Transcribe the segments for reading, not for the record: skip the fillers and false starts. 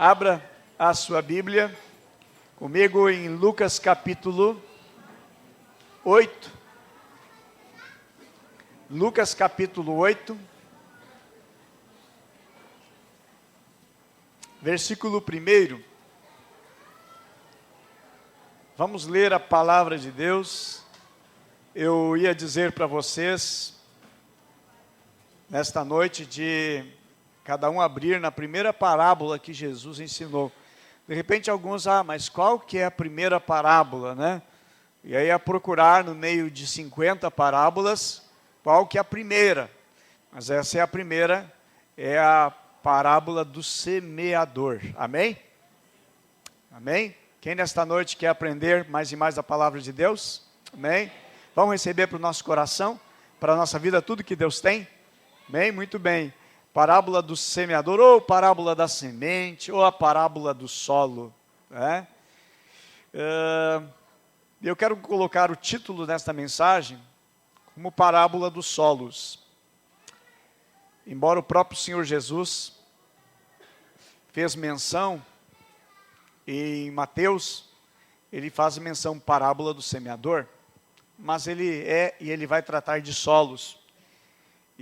Abra a sua Bíblia comigo em Lucas capítulo 8. Lucas capítulo 8, versículo 1. Vamos ler a palavra de Deus. Eu ia dizer para vocês, nesta noite, de cada um abrir na primeira parábola que Jesus ensinou. De repente alguns, mas qual que é a primeira parábola, né? E aí a procurar no meio de 50 parábolas, qual que é a primeira? Mas essa é a primeira, é a parábola do semeador. Amém? Amém? Quem nesta noite quer aprender mais e mais a palavra de Deus? Amém? Vamos receber para o nosso coração, para a nossa vida, tudo que Deus tem? Amém? Muito bem. Parábola do semeador, ou parábola da semente, ou a parábola do solo. Né? Eu quero colocar o título desta mensagem como parábola dos solos. Embora o próprio Senhor Jesus fez menção, em Mateus, ele faz menção parábola do semeador, mas ele vai tratar de solos.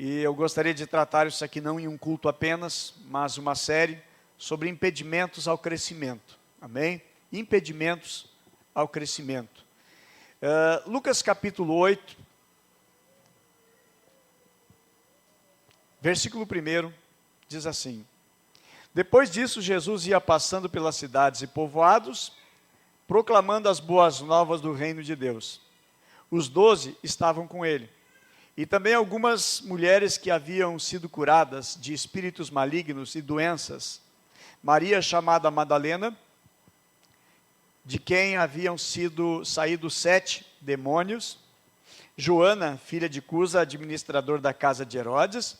E eu gostaria de tratar isso aqui não em um culto apenas, mas uma série sobre impedimentos ao crescimento. Amém? Impedimentos ao crescimento. Lucas capítulo 8, versículo 1, diz assim: Depois disso, Jesus ia passando pelas cidades e povoados, proclamando as boas novas do reino de Deus. Os 12 estavam com ele. E também algumas mulheres que haviam sido curadas de espíritos malignos e doenças. Maria, chamada Madalena, de quem haviam saído 7 demônios. Joana, filha de Cusa, administrador da casa de Herodes.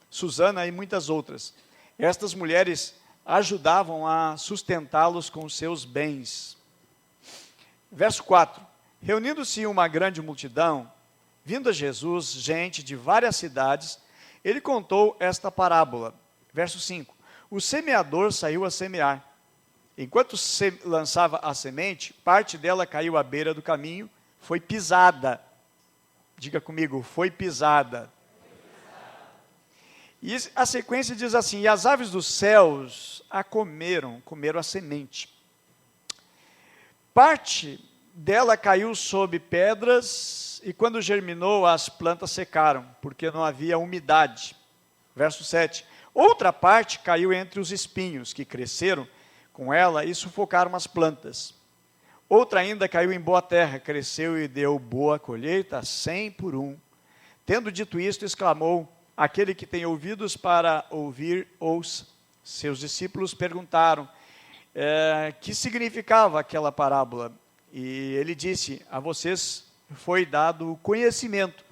Susana e muitas outras. Estas mulheres ajudavam a sustentá-los com seus bens. Verso 4. Reunindo-se uma grande multidão, vindo a Jesus, gente de várias cidades, ele contou esta parábola. Verso 5. O semeador saiu a semear. Enquanto se lançava a semente, parte dela caiu à beira do caminho, foi pisada. Diga comigo, foi pisada. E a sequência diz assim: e as aves dos céus a comeram a semente. Parte dela caiu sob pedras, e quando germinou, as plantas secaram, porque não havia umidade. Verso 7. Outra parte caiu entre os espinhos, que cresceram com ela e sufocaram as plantas. Outra ainda caiu em boa terra, cresceu e deu boa colheita, 100 por 1. Tendo dito isto, exclamou: aquele que tem ouvidos para ouvir, ouça. Seus discípulos perguntaram que significava aquela parábola. E ele disse: a vocês foi dado o conhecimento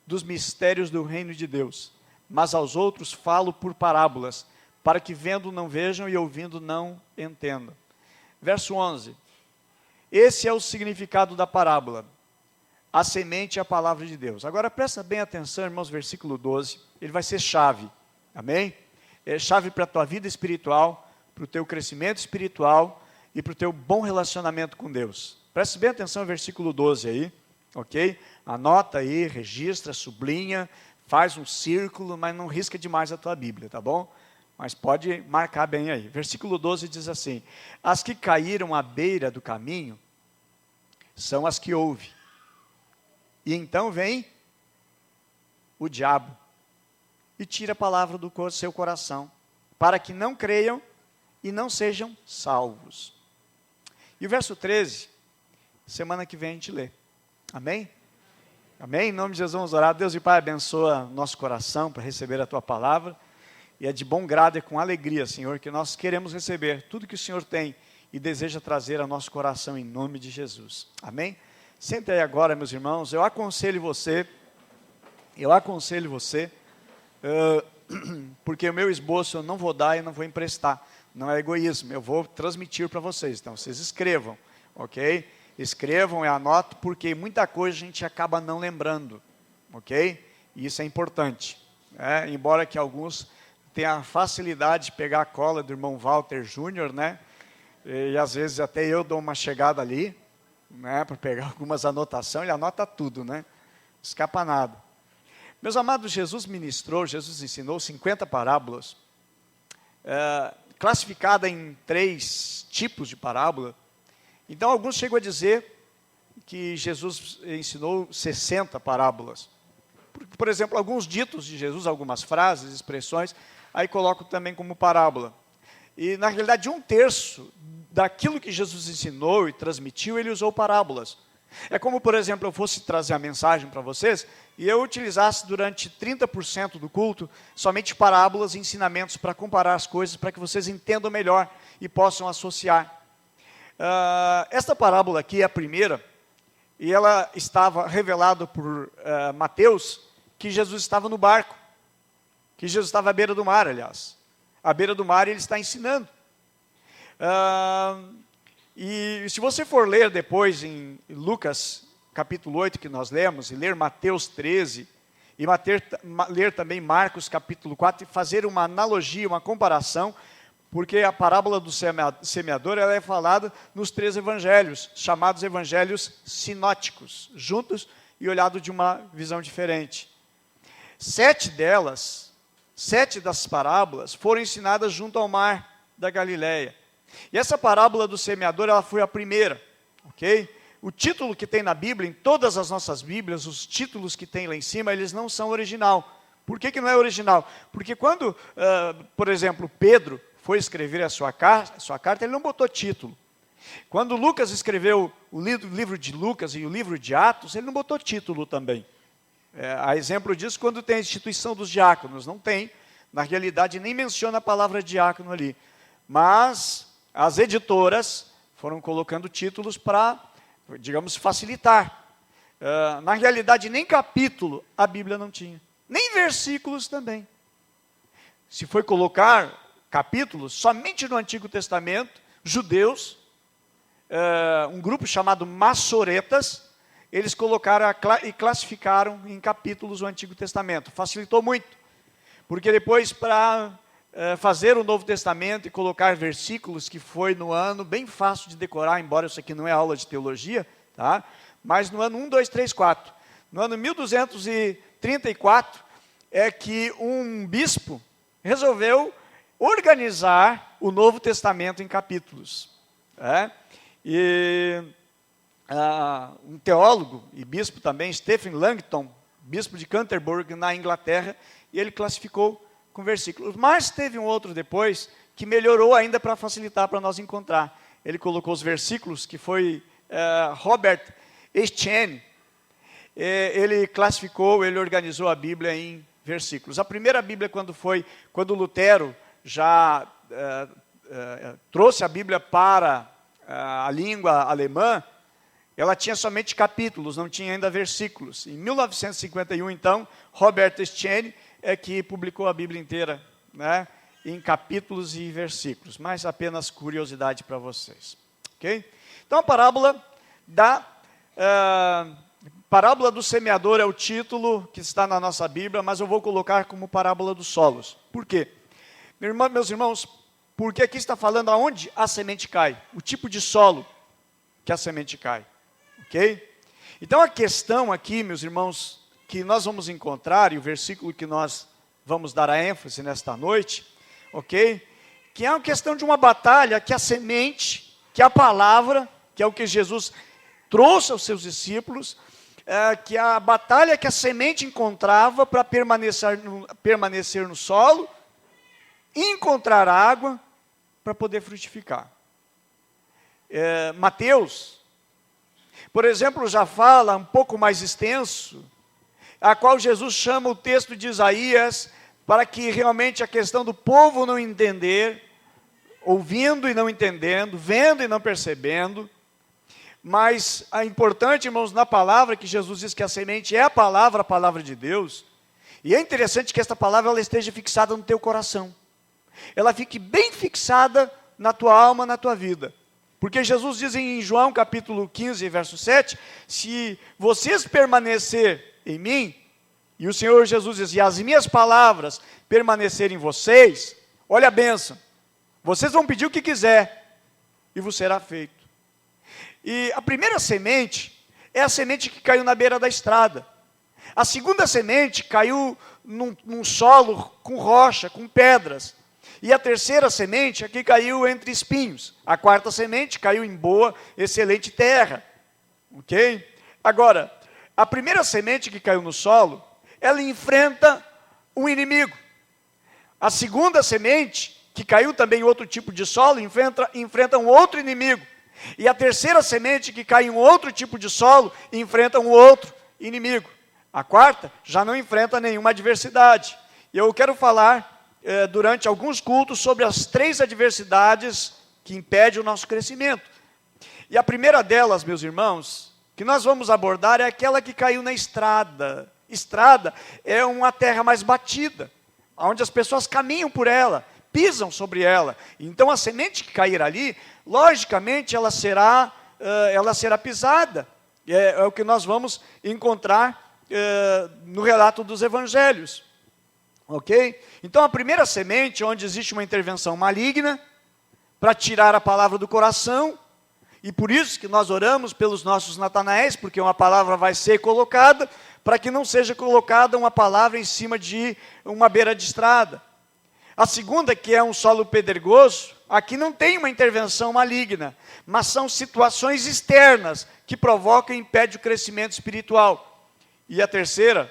dos mistérios do reino de Deus, mas aos outros falo por parábolas, para que vendo não vejam e ouvindo não entendam. Verso 11. Esse é o significado da parábola. A semente é a palavra de Deus. Agora presta bem atenção, irmãos, versículo 12, ele vai ser chave, amém? É chave para a tua vida espiritual, para o teu crescimento espiritual e para o teu bom relacionamento com Deus. Preste bem atenção no versículo 12 aí, ok? Anota aí, registra, sublinha, faz um círculo, mas não risca demais a tua Bíblia, tá bom? Mas pode marcar bem aí. Versículo 12 diz assim: as que caíram à beira do caminho são as que ouvem. E então vem o diabo e tira a palavra do seu coração, para que não creiam e não sejam salvos. E o verso 13, semana que vem a gente lê. Amém? Amém? Em nome de Jesus vamos orar. Deus e Pai, abençoa nosso coração para receber a Tua palavra. E é de bom grado e com alegria, Senhor, que nós queremos receber tudo que o Senhor tem e deseja trazer ao nosso coração em nome de Jesus. Amém? Senta aí agora, meus irmãos. Eu aconselho você, porque o meu esboço eu não vou dar e não vou emprestar. Não é egoísmo, eu vou transmitir para vocês. Então, vocês escrevam, ok? Escrevam e anotem, porque muita coisa a gente acaba não lembrando, ok? E isso é importante. Embora que alguns tem a facilidade de pegar a cola do irmão Walter Júnior, né? E às vezes até eu dou uma chegada ali, né? Para pegar algumas anotações, ele anota tudo, né? Não escapa nada. Meus amados, Jesus ensinou 50 parábolas, classificada em 3 tipos de parábola. Então, alguns chegam a dizer que Jesus ensinou 60 parábolas. Por exemplo, alguns ditos de Jesus, algumas frases, expressões, aí coloco também como parábola. E, na realidade, 1/3 daquilo que Jesus ensinou e transmitiu, ele usou parábolas. É como, por exemplo, eu fosse trazer a mensagem para vocês e eu utilizasse durante 30% do culto somente parábolas e ensinamentos para comparar as coisas, para que vocês entendam melhor e possam associar. Esta parábola aqui é a primeira, e ela estava revelada por Mateus, que Jesus estava no barco, que Jesus estava à beira do mar, aliás. À beira do mar ele está ensinando. E se você for ler depois em Lucas capítulo 8, que nós lemos, e ler Mateus 13, e ler também Marcos capítulo 4, e fazer uma analogia, uma comparação, porque a parábola do semeador ela é falada nos 3 evangelhos, chamados evangelhos sinóticos, juntos e olhado de uma visão diferente. 7 das parábolas foram ensinadas junto ao mar da Galileia. E essa parábola do semeador, ela foi a primeira, ok? O título que tem na Bíblia, em todas as nossas Bíblias, os títulos que tem lá em cima, eles não são original. Por que não é original? Porque quando, por exemplo, Pedro foi escrever a sua carta, ele não botou título. Quando Lucas escreveu o livro de Lucas e o livro de Atos, ele não botou título também. A exemplo disso, quando tem a instituição dos diáconos, não tem, na realidade nem menciona a palavra diácono ali. Mas as editoras foram colocando títulos para, digamos, facilitar. Na realidade, nem capítulo a Bíblia não tinha, nem versículos também. Se foi colocar capítulos, somente no Antigo Testamento, judeus, um grupo chamado maçoretas, eles colocaram e classificaram em capítulos o Antigo Testamento. Facilitou muito, porque depois para fazer o Novo Testamento e colocar versículos, que foi no ano bem fácil de decorar, embora isso aqui não é aula de teologia, tá? Mas no ano 1, 2, 3, 4, no ano 1234, é que um bispo resolveu organizar o Novo Testamento em capítulos. E um teólogo e bispo também, Stephen Langton, bispo de Canterbury, na Inglaterra, e ele classificou com versículos. Mas teve um outro depois, que melhorou ainda para facilitar para nós encontrar. Ele colocou os versículos, que foi Robert Estienne. Ele classificou, ele organizou a Bíblia em versículos. A primeira Bíblia, quando Lutero já trouxe a Bíblia para a língua alemã, ela tinha somente capítulos, não tinha ainda versículos. Em 1951, então, Robert Estienne é que publicou a Bíblia inteira, né, em capítulos e versículos, mas apenas curiosidade para vocês. Okay? Então, a parábola do semeador é o título que está na nossa Bíblia, mas eu vou colocar como parábola dos solos. Por quê? Meus irmãos, porque aqui está falando aonde a semente cai, o tipo de solo que a semente cai, ok? Então a questão aqui, meus irmãos, que nós vamos encontrar, e o versículo que nós vamos dar a ênfase nesta noite, ok? Que é uma questão de uma batalha que a semente, que a palavra, que é o que Jesus trouxe aos seus discípulos, que a batalha que a semente encontrava para permanecer no solo, encontrar água para poder frutificar. Mateus, por exemplo, já fala um pouco mais extenso, a qual Jesus chama o texto de Isaías, para que realmente a questão do povo não entender, ouvindo e não entendendo, vendo e não percebendo, mas é importante, irmãos, na palavra, que Jesus diz que a semente é a palavra de Deus, e é interessante que esta palavra ela esteja fixada no teu coração, ela fique bem fixada na tua alma, na tua vida, porque Jesus diz em João capítulo 15, verso 7, se vocês permanecer em mim, e o Senhor Jesus diz, e as minhas palavras permanecerem em vocês, olha a bênção, vocês vão pedir o que quiser, e vos será feito. E a primeira semente é a semente que caiu na beira da estrada. A segunda semente caiu num solo com rocha, com pedras. E a terceira semente aqui caiu entre espinhos. A quarta semente caiu em boa, excelente terra. Ok? Agora, a primeira semente que caiu no solo, ela enfrenta um inimigo. A segunda semente, que caiu também em outro tipo de solo, enfrenta um outro inimigo. E a terceira semente, que cai em um outro tipo de solo, enfrenta um outro inimigo. A quarta já não enfrenta nenhuma adversidade. E eu quero falar durante alguns cultos sobre as 3 adversidades que impedem o nosso crescimento. E a primeira delas, meus irmãos, que nós vamos abordar é aquela que caiu na estrada. Estrada é uma terra mais batida, onde as pessoas caminham por ela, pisam sobre ela. Então a semente que cair ali, logicamente ela será pisada. É o que nós vamos encontrar no relato dos evangelhos. Ok? Então a primeira semente, onde existe uma intervenção maligna, para tirar a palavra do coração, e por isso que nós oramos pelos nossos Natanaéis, porque uma palavra vai ser colocada, para que não seja colocada uma palavra em cima de uma beira de estrada. A segunda, que é um solo pedregoso, aqui não tem uma intervenção maligna, mas são situações externas que provocam e impedem o crescimento espiritual. E a terceira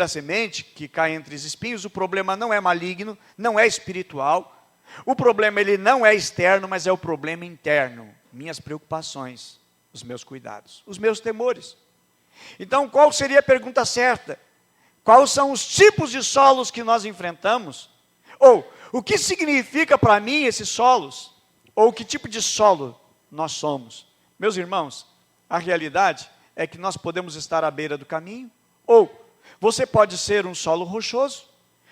semente, que cai entre os espinhos, o problema não é maligno, não é espiritual. O problema ele não é externo, mas é o problema interno. Minhas preocupações, os meus cuidados, os meus temores. Então, qual seria a pergunta certa? Quais são os tipos de solos que nós enfrentamos? Ou, o que significa para mim esses solos? Ou que tipo de solo nós somos? Meus irmãos, a realidade é que nós podemos estar à beira do caminho, ou você pode ser um solo rochoso,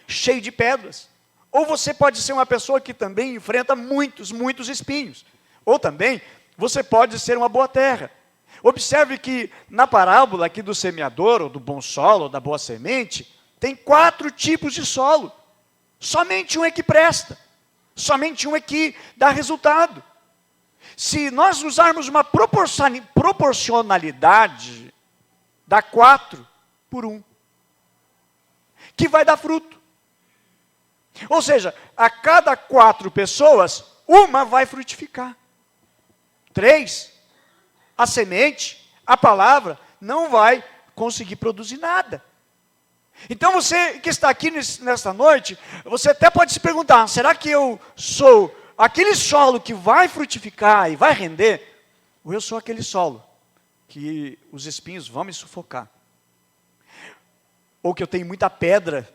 cheio de pedras, ou você pode ser uma pessoa que também enfrenta muitos espinhos, ou também você pode ser uma boa terra. Observe que na parábola aqui do semeador, ou do bom solo, ou da boa semente, tem 4 tipos de solo. Somente um é que presta, somente um é que dá resultado. Se nós usarmos uma proporcionalidade, dá 4 por 1, que vai dar fruto. Ou seja, a cada 4 pessoas, uma vai frutificar. 3, a semente, a palavra, não vai conseguir produzir nada. Então você que está aqui nesta noite, você até pode se perguntar, será que eu sou aquele solo que vai frutificar e vai render? Ou eu sou aquele solo que os espinhos vão me sufocar? Ou que eu tenho muita pedra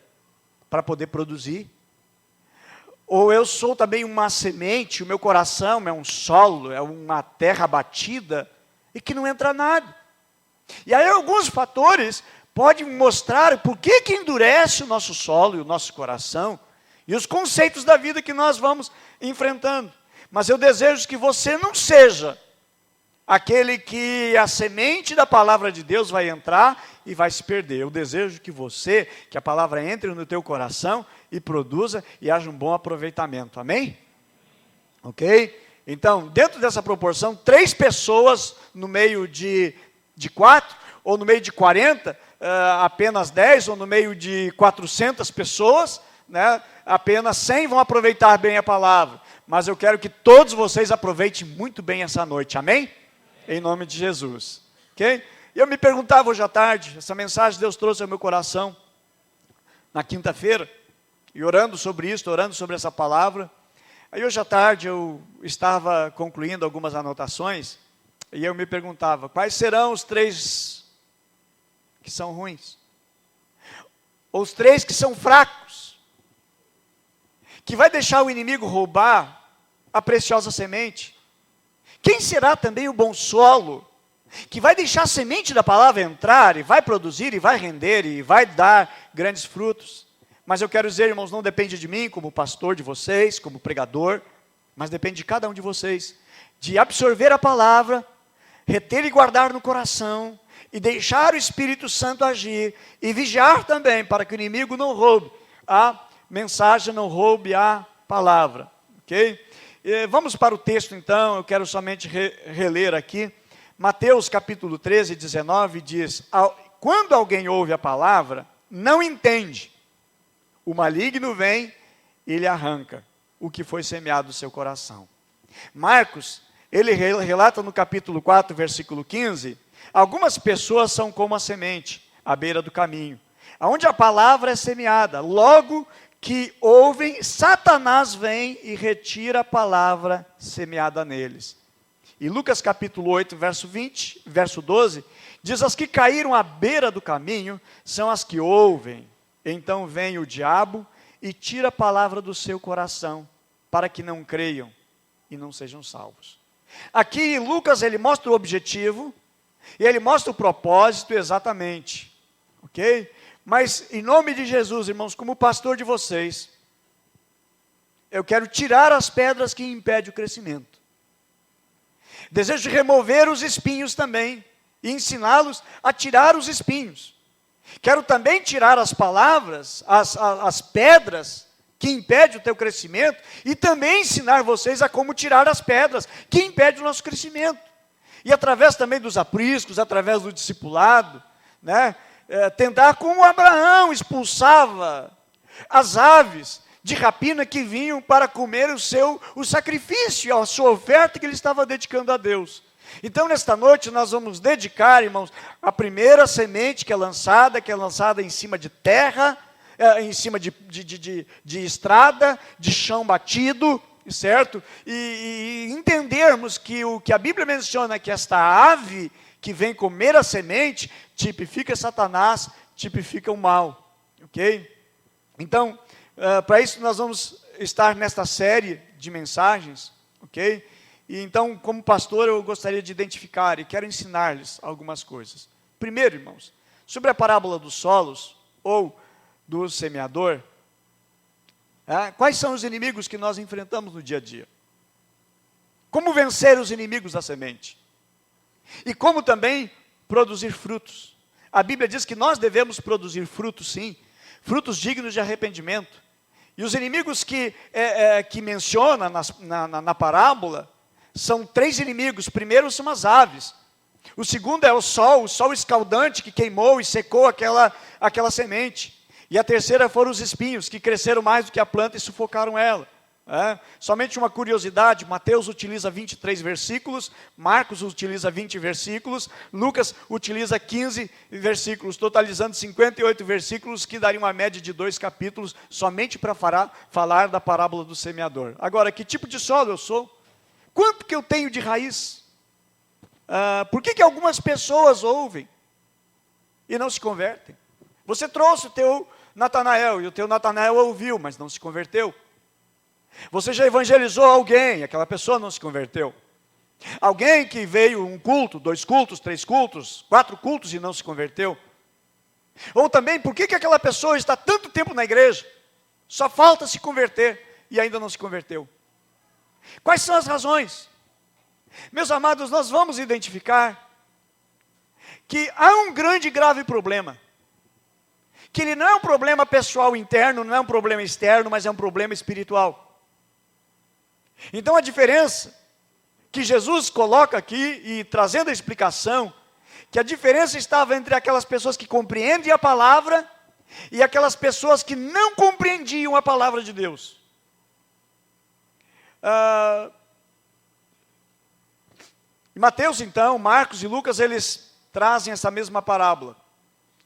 para poder produzir? Ou eu sou também uma semente, o meu coração é um solo, é uma terra batida, e que não entra nada. E aí alguns fatores podem mostrar por que endurece o nosso solo e o nosso coração, e os conceitos da vida que nós vamos enfrentando. Mas eu desejo que você não seja aquele que a semente da palavra de Deus vai entrar e vai se perder. Eu desejo que a palavra entre no teu coração e produza e haja um bom aproveitamento. Amém? Ok? Então, dentro dessa proporção, 3 pessoas no meio de 4, ou no meio de 40, apenas 10, ou no meio de 400 pessoas, né, apenas 100 vão aproveitar bem a palavra. Mas eu quero que todos vocês aproveitem muito bem essa noite. Amém? Em nome de Jesus. Ok? Eu me perguntava hoje à tarde, essa mensagem Deus trouxe ao meu coração, na quinta-feira, e orando sobre isso, orando sobre essa palavra. Aí hoje à tarde eu estava concluindo algumas anotações, e eu me perguntava, quais serão os 3 que são ruins? Ou os 3 que são fracos? Que vai deixar o inimigo roubar a preciosa semente? Quem será também o bom solo, que vai deixar a semente da palavra entrar, e vai produzir, e vai render, e vai dar grandes frutos? Mas eu quero dizer, irmãos, não depende de mim, como pastor de vocês, como pregador, mas depende de cada um de vocês, de absorver a palavra, reter e guardar no coração, e deixar o Espírito Santo agir, e vigiar também, para que o inimigo não roube a mensagem, não roube a palavra, ok? Vamos para o texto então, eu quero somente reler aqui, Mateus capítulo 13, 19, diz, quando alguém ouve a palavra, não entende, o maligno vem e ele arranca o que foi semeado no seu coração. Marcos, ele relata no capítulo 4, versículo 15, algumas pessoas são como a semente, à beira do caminho, onde a palavra é semeada, logo que ouvem, Satanás vem e retira a palavra semeada neles. E Lucas capítulo 8, verso 12, diz, as que caíram à beira do caminho são as que ouvem, então vem o diabo e tira a palavra do seu coração, para que não creiam e não sejam salvos. Aqui Lucas, ele mostra o objetivo, e ele mostra o propósito exatamente, ok? Mas em nome de Jesus, irmãos, como pastor de vocês, eu quero tirar as pedras que impedem o crescimento. Desejo remover os espinhos também, e ensiná-los a tirar os espinhos. Quero também tirar as palavras, as pedras que impedem o teu crescimento, e também ensinar vocês a como tirar as pedras que impedem o nosso crescimento. E através também dos apriscos, através do discipulado, né? Tentar como Abraão expulsava as aves de rapina que vinham para comer o sacrifício, a sua oferta que ele estava dedicando a Deus. Então, nesta noite, nós vamos dedicar, irmãos, a primeira semente que é lançada em cima de terra, em cima de estrada, de chão batido, certo? E entendermos que o que a Bíblia menciona, que esta ave que vem comer a semente, tipifica Satanás, tipifica o mal, ok? Então, para isso nós vamos estar nesta série de mensagens, ok? E então, como pastor, eu gostaria de identificar e quero ensinar-lhes algumas coisas. Primeiro, irmãos, sobre a parábola dos solos, ou do semeador, quais são os inimigos que nós enfrentamos no dia a dia? Como vencer os inimigos da semente? E como também produzir frutos. A Bíblia diz que nós devemos produzir frutos, sim, frutos dignos de arrependimento. E os inimigos que menciona na parábola, são 3 inimigos. Primeiro são as aves. O segundo é o sol escaldante que queimou e secou aquela semente. E a terceira foram os espinhos, que cresceram mais do que a planta e sufocaram ela. Somente uma curiosidade, Mateus utiliza 23 versículos, Marcos utiliza 20 versículos, Lucas utiliza 15 versículos, totalizando 58 versículos, que daria uma média de 2 capítulos, somente para falar da parábola do semeador. Agora, que tipo de solo eu sou? Quanto que eu tenho de raiz? Por que algumas pessoas ouvem e não se convertem? Você trouxe o teu Natanael, e o teu Natanael ouviu, mas não se converteu. Você já evangelizou alguém, aquela pessoa não se converteu. Alguém que veio um culto, 2 cultos, 3 cultos, 4 cultos e não se converteu. Ou também, por que aquela pessoa está tanto tempo na igreja, só falta se converter e ainda não se converteu? Quais são as razões? Meus amados, nós vamos identificar que há um grande e grave problema. Que ele não é um problema pessoal interno, não é um problema externo, mas é um problema espiritual. Então a diferença que Jesus coloca aqui, e trazendo a explicação, que a diferença estava entre aquelas pessoas que compreendem a palavra, e aquelas pessoas que não compreendiam a palavra de Deus. Mateus então, Marcos e Lucas, eles trazem essa mesma parábola,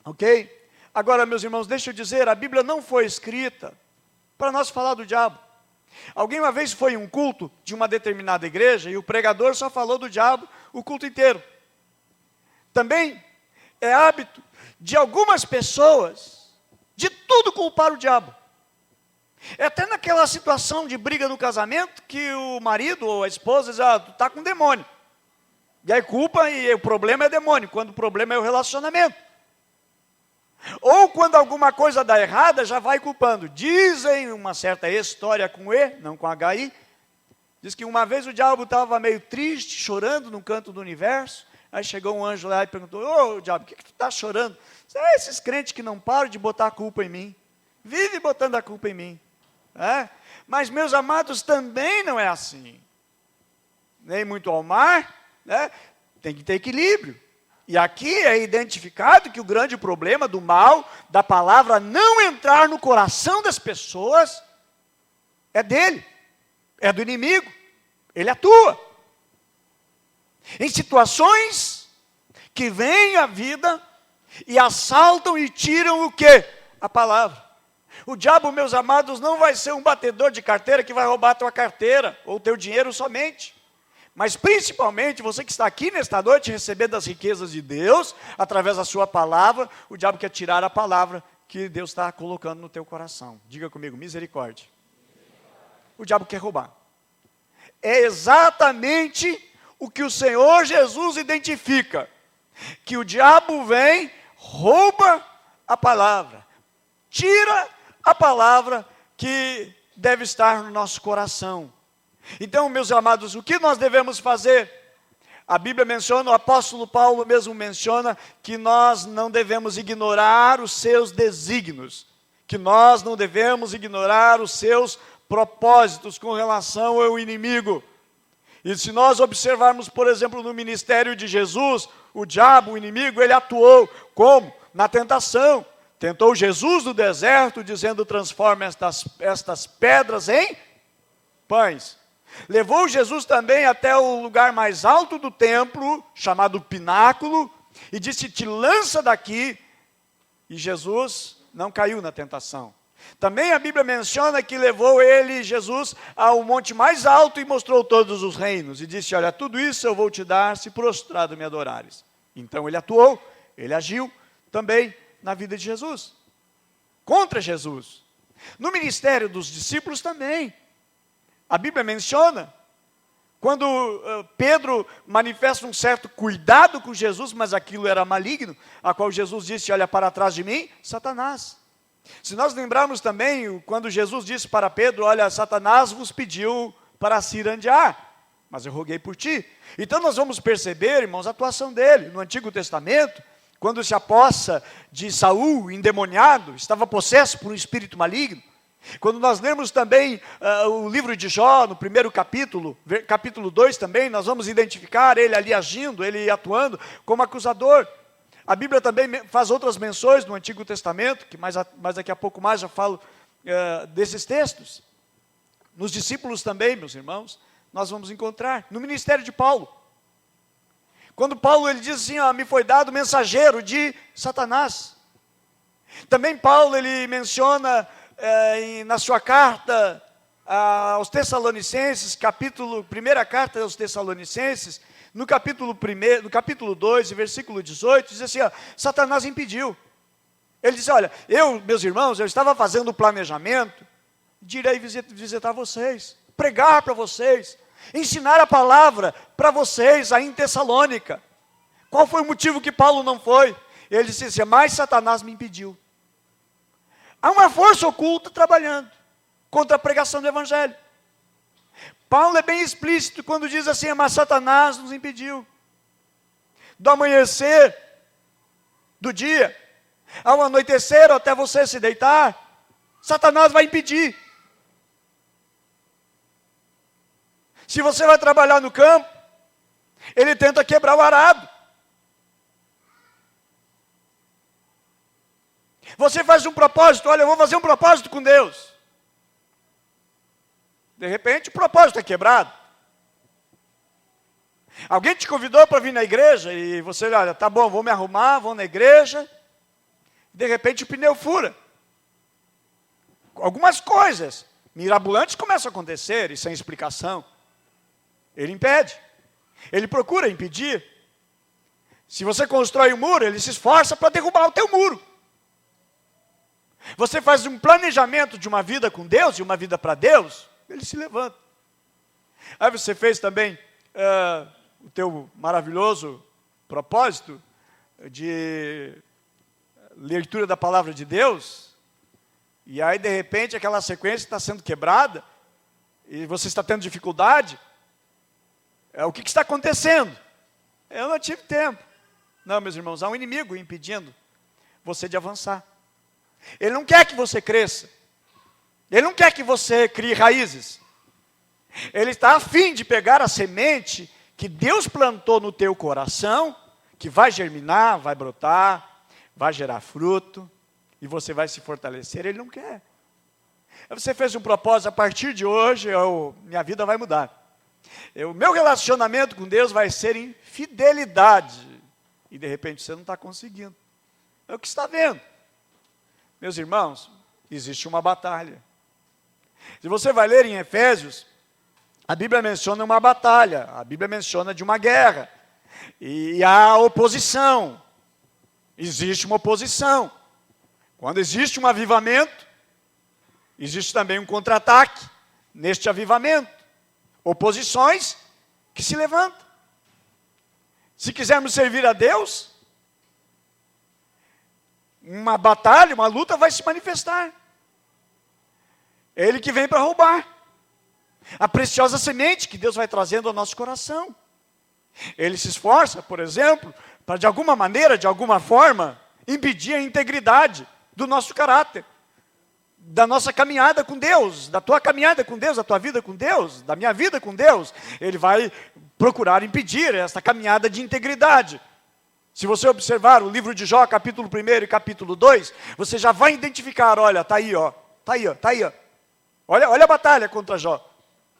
ok? Agora, meus irmãos, deixa eu dizer, a Bíblia não foi escrita para nós falar do diabo. Alguém uma vez foi em um culto de uma determinada igreja e o pregador só falou do diabo o culto inteiro. Também é hábito de algumas pessoas de tudo culpar o diabo. É até naquela situação de briga no casamento que o marido ou a esposa diz, tu está com demônio. E aí culpa e o problema é demônio, quando o problema é o relacionamento. Ou quando alguma coisa dá errada, já vai culpando. Dizem uma certa história com E, não com HI. Diz que uma vez o diabo estava meio triste, chorando no canto do universo. Aí chegou um anjo lá e perguntou, ô diabo, o que tu está chorando? Esses crentes que não param de botar a culpa em mim. Vive botando a culpa em mim. Mas, meus amados, também não é assim. Nem muito ao mar, tem que ter equilíbrio. E aqui é identificado que o grande problema do mal, da palavra não entrar no coração das pessoas, é dele, é do inimigo. Ele atua. Em situações que vêm à vida e assaltam e tiram o quê? A palavra. O diabo, meus amados, não vai ser um batedor de carteira que vai roubar a tua carteira ou o teu dinheiro somente. Mas principalmente você que está aqui nesta noite recebendo as riquezas de Deus, através da sua palavra, o diabo quer tirar a palavra que Deus está colocando no teu coração. Diga comigo, misericórdia. O diabo quer roubar. É exatamente o que o Senhor Jesus identifica. Que o diabo vem, rouba a palavra, tira a palavra que deve estar no nosso coração. Então, meus amados, o que nós devemos fazer? A Bíblia menciona, o apóstolo Paulo mesmo menciona, que nós não devemos ignorar os seus desígnios, que nós não devemos ignorar os seus propósitos com relação ao inimigo. E se nós observarmos, por exemplo, no ministério de Jesus, o diabo, o inimigo, ele atuou como? Na tentação. Tentou Jesus no deserto, dizendo, transforma estas pedras em pães. Levou Jesus também até o lugar mais alto do templo, chamado pináculo, e disse, te lança daqui. E Jesus não caiu na tentação. Também a Bíblia menciona que levou ele, Jesus, ao monte mais alto e mostrou todos os reinos. E disse, olha, tudo isso eu vou te dar se prostrado me adorares. Então ele atuou, ele agiu também na vida de Jesus. Contra Jesus. No ministério dos discípulos também. A Bíblia menciona, quando Pedro manifesta um certo cuidado com Jesus, mas aquilo era maligno, a qual Jesus disse, olha para trás de mim, Satanás. Se nós lembrarmos também, quando Jesus disse para Pedro, olha, Satanás vos pediu para cirandear, mas eu roguei por ti. Então nós vamos perceber, irmãos, a atuação dele. No Antigo Testamento, quando se apossa de Saul, endemoniado, estava possesso por um espírito maligno. Quando nós lemos também o livro de Jó, no primeiro capítulo, capítulo 2 também, nós vamos identificar ele ali agindo, ele atuando como acusador. A Bíblia também faz outras menções no Antigo Testamento, que mais daqui a pouco mais já falo desses textos. Nos discípulos também, meus irmãos, nós vamos encontrar. No ministério de Paulo. Quando Paulo ele diz assim, me foi dado mensageiro de Satanás. Também Paulo ele menciona na sua carta aos Tessalonicenses, primeira carta aos Tessalonicenses, no capítulo 2, versículo 18, diz assim, Satanás impediu. Ele disse, olha, meus irmãos, eu estava fazendo o planejamento de ir aí visitar vocês, pregar para vocês, ensinar a palavra para vocês aí em Tessalônica. Qual foi o motivo que Paulo não foi? Ele disse assim, mas Satanás me impediu. Há uma força oculta trabalhando contra a pregação do Evangelho. Paulo é bem explícito quando diz assim, mas Satanás nos impediu. Do amanhecer, do dia, ao anoitecer, até você se deitar, Satanás vai impedir. Se você vai trabalhar no campo, ele tenta quebrar o arado. Você faz um propósito, olha, eu vou fazer um propósito com Deus. De repente o propósito é quebrado. Alguém te convidou para vir na igreja e você, olha, tá bom, vou me arrumar, vou na igreja. De repente o pneu fura. Algumas coisas mirabolantes começam a acontecer e sem explicação. Ele impede. Ele procura impedir. Se você constrói um muro, ele se esforça para derrubar o teu muro. Você faz um planejamento de uma vida com Deus e uma vida para Deus, ele se levanta. Aí você fez também o teu maravilhoso propósito de leitura da palavra de Deus, e aí de repente aquela sequência está sendo quebrada, e você está tendo dificuldade. O que está acontecendo? Eu não tive tempo. Não, meus irmãos, há um inimigo impedindo você de avançar. Ele não quer que você cresça. Ele não quer que você crie raízes. Ele está a fim de pegar a semente que Deus plantou no teu coração, que vai germinar, vai brotar, vai gerar fruto, e você vai se fortalecer. Ele não quer. Você fez um propósito, a partir de hoje, minha vida vai mudar. O meu relacionamento com Deus vai ser em fidelidade. E de repente você não está conseguindo. É o que está vendo. Meus irmãos, existe uma batalha. Se você vai ler em Efésios, a Bíblia menciona uma batalha, a Bíblia menciona de uma guerra. E há oposição. Existe uma oposição. Quando existe um avivamento, existe também um contra-ataque neste avivamento. Oposições que se levantam. Se quisermos servir a Deus, uma batalha, uma luta vai se manifestar. É Ele que vem para roubar a preciosa semente que Deus vai trazendo ao nosso coração. Ele se esforça, por exemplo, para de alguma maneira, de alguma forma, impedir a integridade do nosso caráter, da nossa caminhada com Deus, da tua caminhada com Deus, da tua vida com Deus, da minha vida com Deus. Ele vai procurar impedir essa caminhada de integridade. Se você observar o livro de Jó, capítulo 1 e capítulo 2, você já vai identificar, olha, está aí, ó, está aí, ó, está aí, ó. Olha a batalha contra Jó.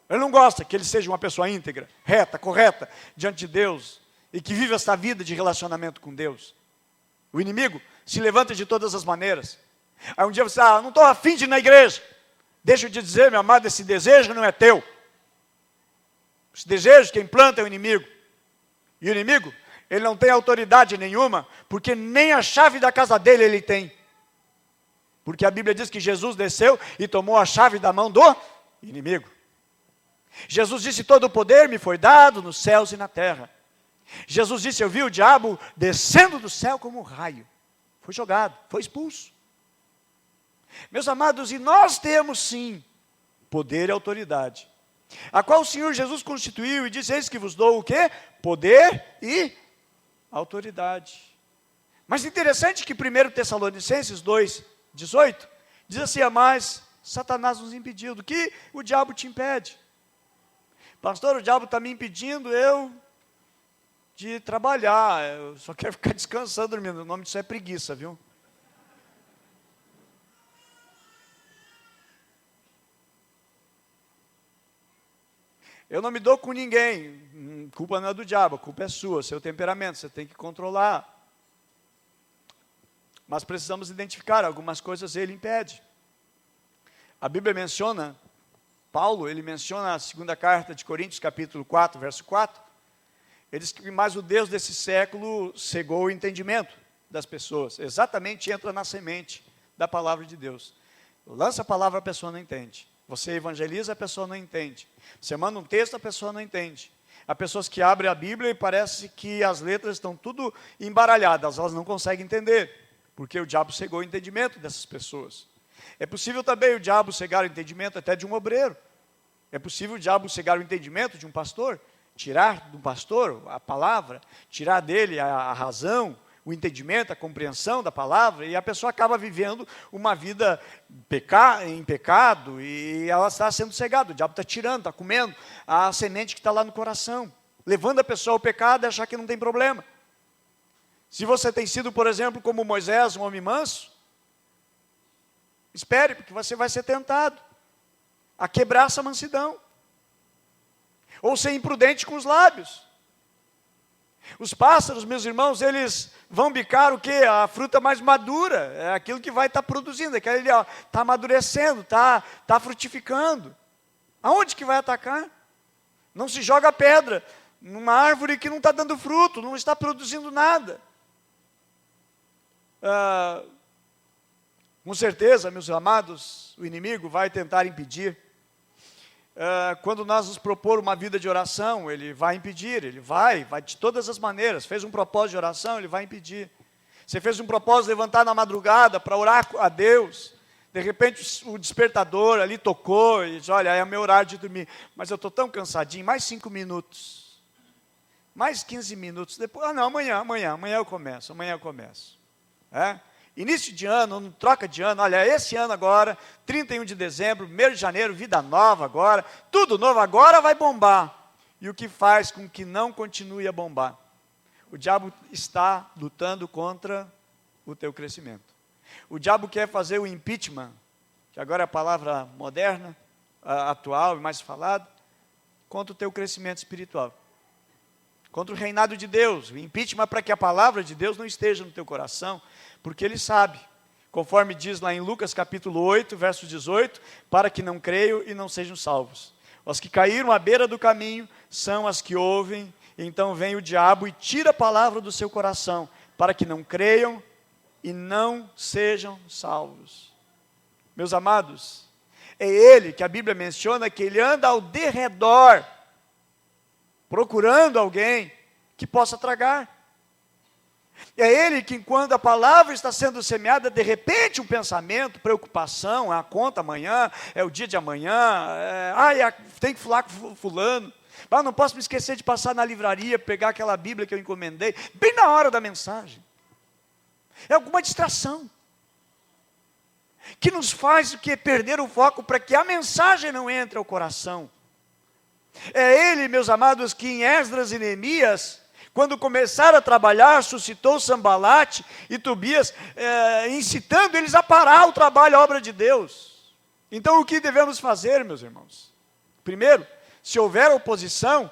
Ele não gosta que ele seja uma pessoa íntegra, reta, correta, diante de Deus, e que vive essa vida de relacionamento com Deus. O inimigo se levanta de todas as maneiras. Aí um dia você não estou afim de ir na igreja. Deixa eu te dizer, meu amado, esse desejo não é teu. Esse desejo, quem planta é o inimigo. E o inimigo, ele não tem autoridade nenhuma, porque nem a chave da casa dele ele tem. Porque a Bíblia diz que Jesus desceu e tomou a chave da mão do inimigo. Jesus disse, todo o poder me foi dado nos céus e na terra. Jesus disse, eu vi o diabo descendo do céu como um raio. Foi jogado, foi expulso. Meus amados, e nós temos sim, poder e autoridade, a qual o Senhor Jesus constituiu e disse, eis que vos dou o quê? Poder e autoridade. Mas interessante que 1 Tessalonicenses 2:18, diz assim, mas Satanás nos impediu, do que o diabo te impede? Pastor, o diabo está me impedindo de trabalhar, eu só quero ficar descansando, dormindo. O nome disso é preguiça, viu? Eu não me dou com ninguém, culpa não é do diabo, a culpa é sua, seu temperamento, você tem que controlar. Mas precisamos identificar, algumas coisas ele impede. A Bíblia menciona, Paulo, ele menciona a segunda carta de Coríntios, capítulo 4, verso 4, ele diz que mais o Deus desse século cegou o entendimento das pessoas, exatamente entra na semente da palavra de Deus. Lança a palavra, a pessoa não entende. Você evangeliza, a pessoa não entende. Você manda um texto, a pessoa não entende. Há pessoas que abrem a Bíblia e parece que as letras estão tudo embaralhadas, elas não conseguem entender, porque o diabo cegou o entendimento dessas pessoas. É possível também o diabo cegar o entendimento até de um obreiro. É possível o diabo cegar o entendimento de um pastor, tirar do pastor a palavra, tirar dele a razão, o entendimento, a compreensão da palavra, e a pessoa acaba vivendo uma vida em pecado, e ela está sendo cegada, o diabo está tirando, está comendo a semente que está lá no coração, levando a pessoa ao pecado e achar que não tem problema. Se você tem sido, por exemplo, como Moisés, um homem manso, espere, porque você vai ser tentado a quebrar essa mansidão, ou ser imprudente com os lábios. Os pássaros, meus irmãos, eles vão bicar o quê? A fruta mais madura, é aquilo que vai estar produzindo, aquele está amadurecendo, está frutificando. Aonde que vai atacar? Não se joga pedra numa árvore que não está dando fruto, não está produzindo nada. Com certeza, meus amados, o inimigo vai tentar impedir. Quando nós nos propor uma vida de oração, ele vai impedir, ele vai de todas as maneiras. Fez um propósito de oração, ele vai impedir. Você fez um propósito de levantar na madrugada para orar a Deus, de repente o despertador ali tocou e diz, olha, é o meu horário de dormir, mas eu estou tão cansadinho, mais 5 minutos, Mais 15 minutos depois, não, amanhã eu começo. Início de ano, troca de ano, olha, esse ano agora, 31 de dezembro, 1º de janeiro, vida nova agora, tudo novo agora vai bombar. E o que faz com que não continue a bombar? O diabo está lutando contra o teu crescimento. O diabo quer fazer o impeachment, que agora é a palavra moderna, atual e mais falada, contra o teu crescimento espiritual. Contra o reinado de Deus. O impeachment para que a palavra de Deus não esteja no teu coração, porque ele sabe, conforme diz lá em Lucas capítulo 8, verso 18, para que não creiam e não sejam salvos. Os que caíram à beira do caminho são as que ouvem, então vem o diabo e tira a palavra do seu coração, para que não creiam e não sejam salvos. Meus amados, é ele que a Bíblia menciona que ele anda ao derredor, procurando alguém que possa tragar. É ele que, enquanto a palavra está sendo semeada, de repente um pensamento, preocupação, a conta amanhã, é o dia de amanhã, tem que falar com fulano, não posso me esquecer de passar na livraria, pegar aquela Bíblia que eu encomendei, bem na hora da mensagem. É alguma distração, que nos faz o que? Perder o foco para que a mensagem não entre ao coração. É ele, meus amados, que em Esdras e Neemias, quando começaram a trabalhar, suscitou Sambalate e Tobias, incitando eles a parar o trabalho, a obra de Deus. Então o que devemos fazer, meus irmãos? Primeiro, se houver oposição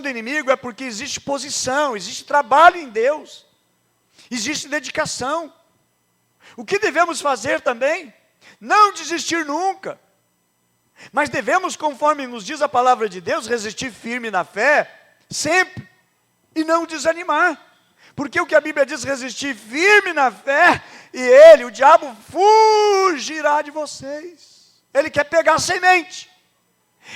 do inimigo, é porque existe posição, existe trabalho em Deus, existe dedicação. O que devemos fazer também? Não desistir nunca. Mas devemos, conforme nos diz a palavra de Deus, resistir firme na fé, sempre, e não desanimar. Porque o que a Bíblia diz, resistir firme na fé, e o diabo, fugirá de vocês. Ele quer pegar a semente,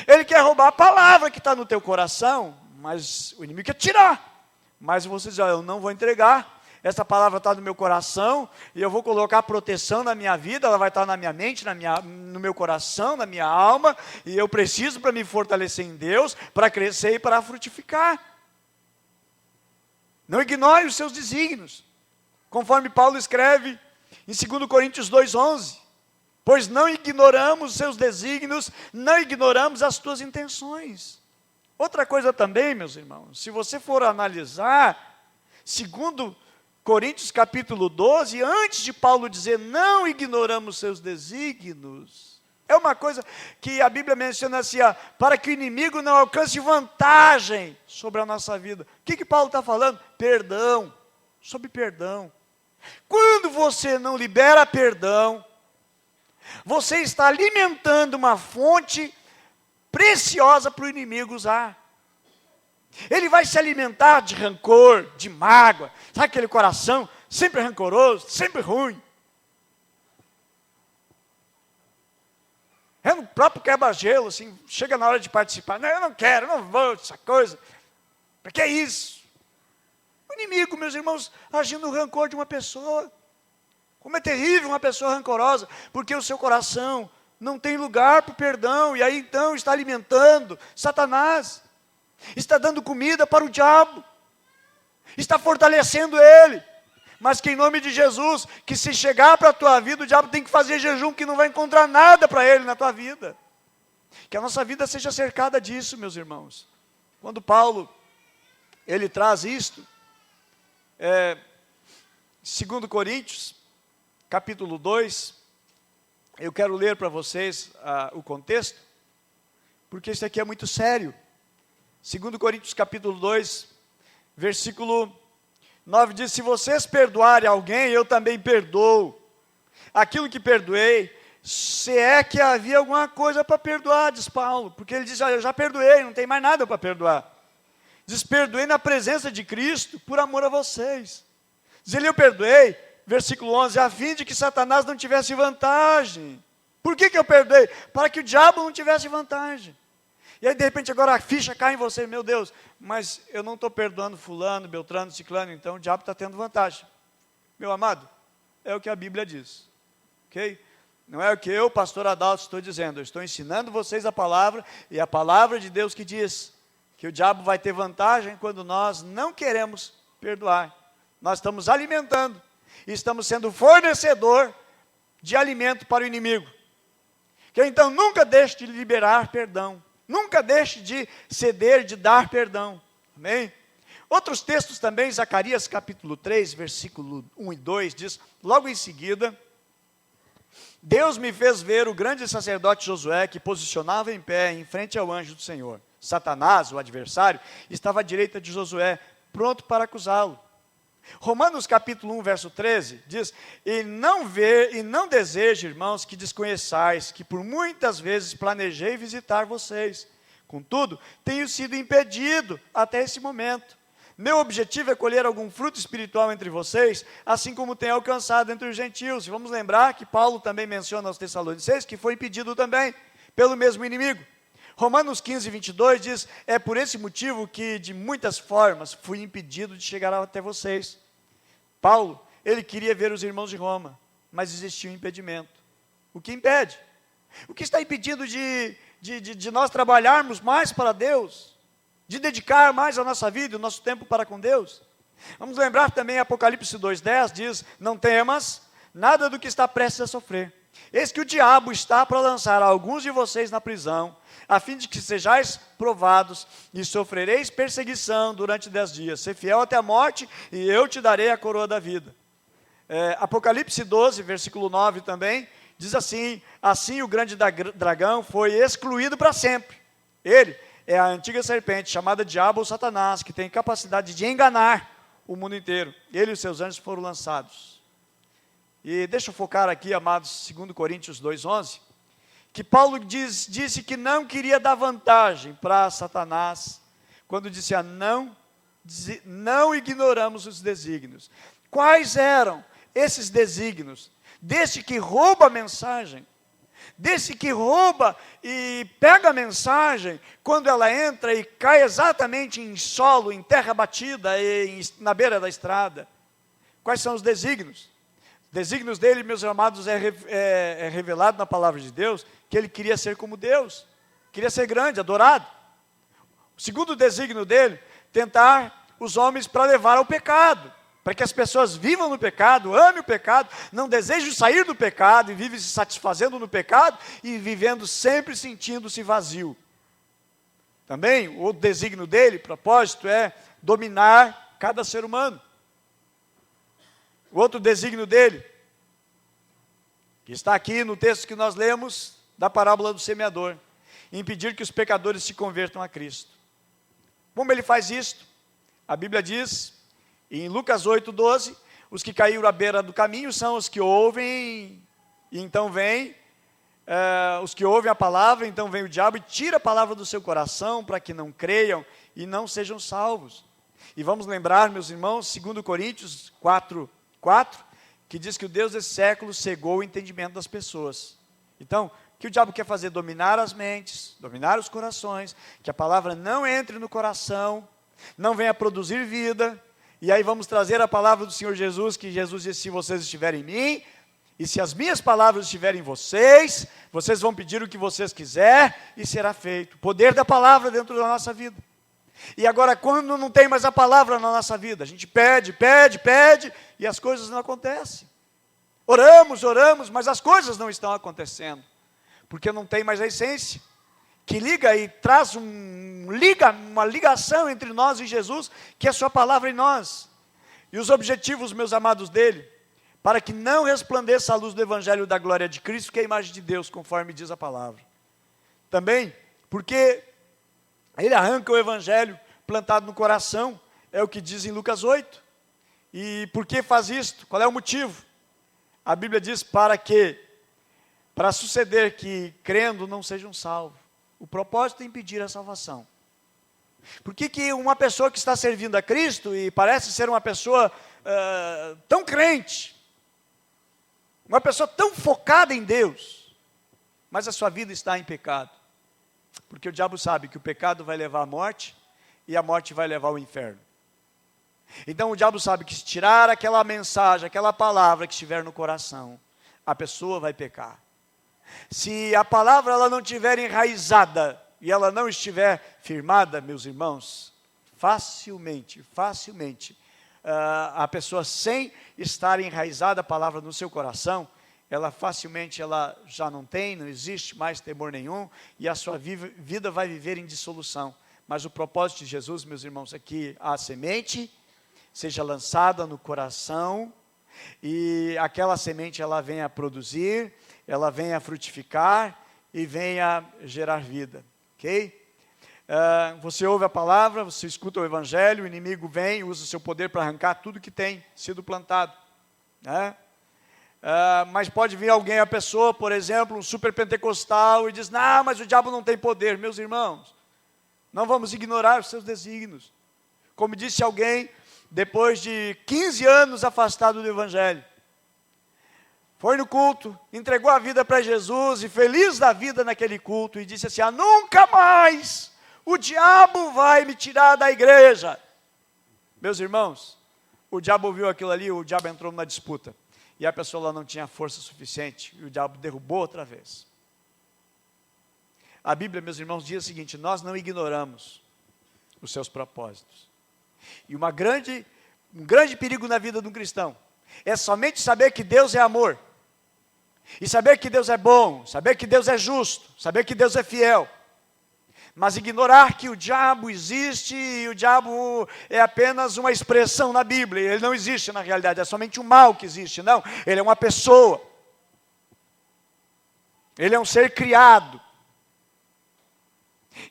ele quer roubar a palavra que está no teu coração, mas o inimigo quer tirar. Mas você diz, eu não vou entregar. Essa palavra está no meu coração, e eu vou colocar proteção na minha vida, ela vai estar na minha mente, no meu coração, na minha alma, e eu preciso para me fortalecer em Deus, para crescer e para frutificar. Não ignore os seus desígnios, conforme Paulo escreve em 2 Coríntios 2,11, pois não ignoramos os seus desígnios, não ignoramos as tuas intenções. Outra coisa também, meus irmãos, se você for analisar, 2 Coríntios capítulo 12, antes de Paulo dizer, não ignoramos seus desígnios, é uma coisa que a Bíblia menciona assim, para que o inimigo não alcance vantagem sobre a nossa vida. O que Paulo está falando? Perdão, sobre perdão. Quando você não libera perdão, você está alimentando uma fonte preciosa para o inimigo usar. Ele vai se alimentar de rancor, de mágoa, sabe aquele coração sempre rancoroso, sempre ruim. É no próprio quebra-gelo, assim, chega na hora de participar, não, eu não quero, não vou, essa coisa, para que é isso? O inimigo, meus irmãos, agindo no rancor de uma pessoa, como é terrível uma pessoa rancorosa, porque o seu coração não tem lugar para o perdão, e aí então está alimentando Satanás, está dando comida para o diabo, está fortalecendo ele, mas que em nome de Jesus, que se chegar para a tua vida, o diabo tem que fazer jejum, que não vai encontrar nada para ele na tua vida, que a nossa vida seja cercada disso, meus irmãos. Quando Paulo, ele traz isto, 2 Coríntios, capítulo 2, eu quero ler para vocês o contexto, porque isso aqui é muito sério. 2 Coríntios capítulo 2, versículo 9 diz, se vocês perdoarem alguém, eu também perdoo. Aquilo que perdoei, se é que havia alguma coisa para perdoar, diz Paulo, porque ele diz, eu já perdoei, não tem mais nada para perdoar. Diz, perdoei na presença de Cristo, por amor a vocês. Diz ele, eu perdoei, versículo 11, a fim de que Satanás não tivesse vantagem. Por que eu perdoei? Para que o diabo não tivesse vantagem. E aí de repente agora a ficha cai em você, meu Deus, mas eu não estou perdoando fulano, beltrano, ciclano, então o diabo está tendo vantagem. Meu amado, é o que a Bíblia diz, ok? Não é o que eu, pastor Adalto, estou dizendo, eu estou ensinando vocês a palavra, e a palavra de Deus que diz que o diabo vai ter vantagem quando nós não queremos perdoar. Nós estamos alimentando e estamos sendo fornecedor de alimento para o inimigo. Que então nunca deixe de liberar perdão. Nunca deixe de ceder, de dar perdão. Amém? Outros textos também, Zacarias capítulo 3, versículo 1 e 2, diz, logo em seguida, Deus me fez ver o grande sacerdote Josué, que posicionava em pé, em frente ao anjo do Senhor. Satanás, o adversário, estava à direita de Josué, pronto para acusá-lo. Romanos capítulo 1, verso 13, diz, e não desejo, irmãos, que desconheçais, que por muitas vezes planejei visitar vocês. Contudo, tenho sido impedido até esse momento. Meu objetivo é colher algum fruto espiritual entre vocês, assim como tem alcançado entre os gentios. E vamos lembrar que Paulo também menciona aos Tessalonicenses que foi impedido também pelo mesmo inimigo. Romanos 15, 22 diz, é por esse motivo que de muitas formas fui impedido de chegar até vocês. Paulo, ele queria ver os irmãos de Roma, mas existia um impedimento. O que impede? O que está impedindo de nós trabalharmos mais para Deus? De dedicar mais a nossa vida, o nosso tempo para com Deus? Vamos lembrar também, Apocalipse 2,10 diz, não temas nada do que está prestes a sofrer. Eis que o diabo está para lançar alguns de vocês na prisão, a fim de que sejais provados e sofrereis perseguição durante 10 dias. Ser fiel até a morte e eu te darei a coroa da vida. Apocalipse 12, versículo 9 também, diz assim, assim o grande dragão foi excluído para sempre. Ele é a antiga serpente, chamada Diabo ou Satanás, que tem capacidade de enganar o mundo inteiro. Ele e os seus anjos foram lançados. E deixa eu focar aqui, amados, 2 Coríntios 2,11, que Paulo disse que não queria dar vantagem para Satanás, quando disse, não ignoramos os desígnios. Quais eram esses desígnios? Desse que rouba a mensagem, desse que rouba e pega a mensagem, quando ela entra e cai exatamente em solo, em terra batida, na beira da estrada. Quais são os desígnios? Desígnios dele, meus amados, é revelado na palavra de Deus, que ele queria ser como Deus, queria ser grande, adorado. O segundo desígnio dele, tentar os homens para levar ao pecado, para que as pessoas vivam no pecado, amem o pecado, não desejem sair do pecado e vivem se satisfazendo no pecado e vivendo sempre sentindo-se vazio. Também, o outro desígnio dele, propósito, é dominar cada ser humano. O outro desígnio dele, que está aqui no texto que nós lemos, da parábola do semeador, impedir que os pecadores se convertam a Cristo. Como ele faz isto? A Bíblia diz, em Lucas 8,12, os que caíram à beira do caminho são os que ouvem, e então vem, os que ouvem a palavra, então vem o diabo e tira a palavra do seu coração, para que não creiam e não sejam salvos. E vamos lembrar, meus irmãos, 2 Coríntios 4, que diz que o Deus desse século cegou o entendimento das pessoas. Então, o que o diabo quer fazer? Dominar as mentes, dominar os corações, que a palavra não entre no coração, não venha produzir vida, e aí vamos trazer a palavra do Senhor Jesus, que Jesus disse, se vocês estiverem em mim, e se as minhas palavras estiverem em vocês, vocês vão pedir o que vocês quiserem, e será feito. O poder da palavra dentro da nossa vida. E agora, quando não tem mais a palavra na nossa vida, a gente pede, e as coisas não acontecem. Oramos, mas as coisas não estão acontecendo, porque não tem mais a essência, que liga e traz uma ligação entre nós e Jesus, que é a sua palavra em nós. E os objetivos, meus amados, dele, para que não resplandeça a luz do evangelho da glória de Cristo, que é a imagem de Deus, conforme diz a palavra. Também, porque ele arranca o evangelho plantado no coração, é o que diz em Lucas 8. E por que faz isto? Qual é o motivo? A Bíblia diz para suceder que, crendo, não sejam salvos. O propósito é impedir a salvação. Por que uma pessoa que está servindo a Cristo e parece ser uma pessoa tão crente, uma pessoa tão focada em Deus, mas a sua vida está em pecado? Porque o diabo sabe que o pecado vai levar à morte e a morte vai levar ao inferno. Então o diabo sabe que se tirar aquela mensagem, aquela palavra que estiver no coração, a pessoa vai pecar. Se a palavra ela não estiver enraizada e ela não estiver firmada, meus irmãos, facilmente, a pessoa sem estar enraizada a palavra no seu coração, ela facilmente já não existe mais temor nenhum, e a sua vida vai viver em dissolução. Mas o propósito de Jesus, meus irmãos, é que a semente seja lançada no coração, e aquela semente ela venha a produzir, ela venha a frutificar, e venha a gerar vida, ok? Você ouve a palavra, você escuta o evangelho, o inimigo vem, usa o seu poder para arrancar tudo que tem sido plantado, né? Mas pode vir a pessoa, por exemplo, um super pentecostal, e diz, não, mas o diabo não tem poder. Meus irmãos, não vamos ignorar os seus desígnios. Como disse alguém, depois de 15 anos afastado do evangelho, foi no culto, entregou a vida para Jesus, e feliz da vida naquele culto, e disse assim, nunca mais o diabo vai me tirar da igreja. Meus irmãos, o diabo ouviu aquilo ali, o diabo entrou numa disputa, e a pessoa lá não tinha força suficiente, e o diabo derrubou outra vez. A Bíblia, meus irmãos, diz o seguinte, nós não ignoramos os seus propósitos. E um grande perigo na vida de um cristão, é somente saber que Deus é amor, e saber que Deus é bom, saber que Deus é justo, saber que Deus é fiel, mas ignorar que o diabo existe, e o diabo é apenas uma expressão na Bíblia, ele não existe na realidade, é somente o mal que existe. Não, ele é uma pessoa, ele é um ser criado,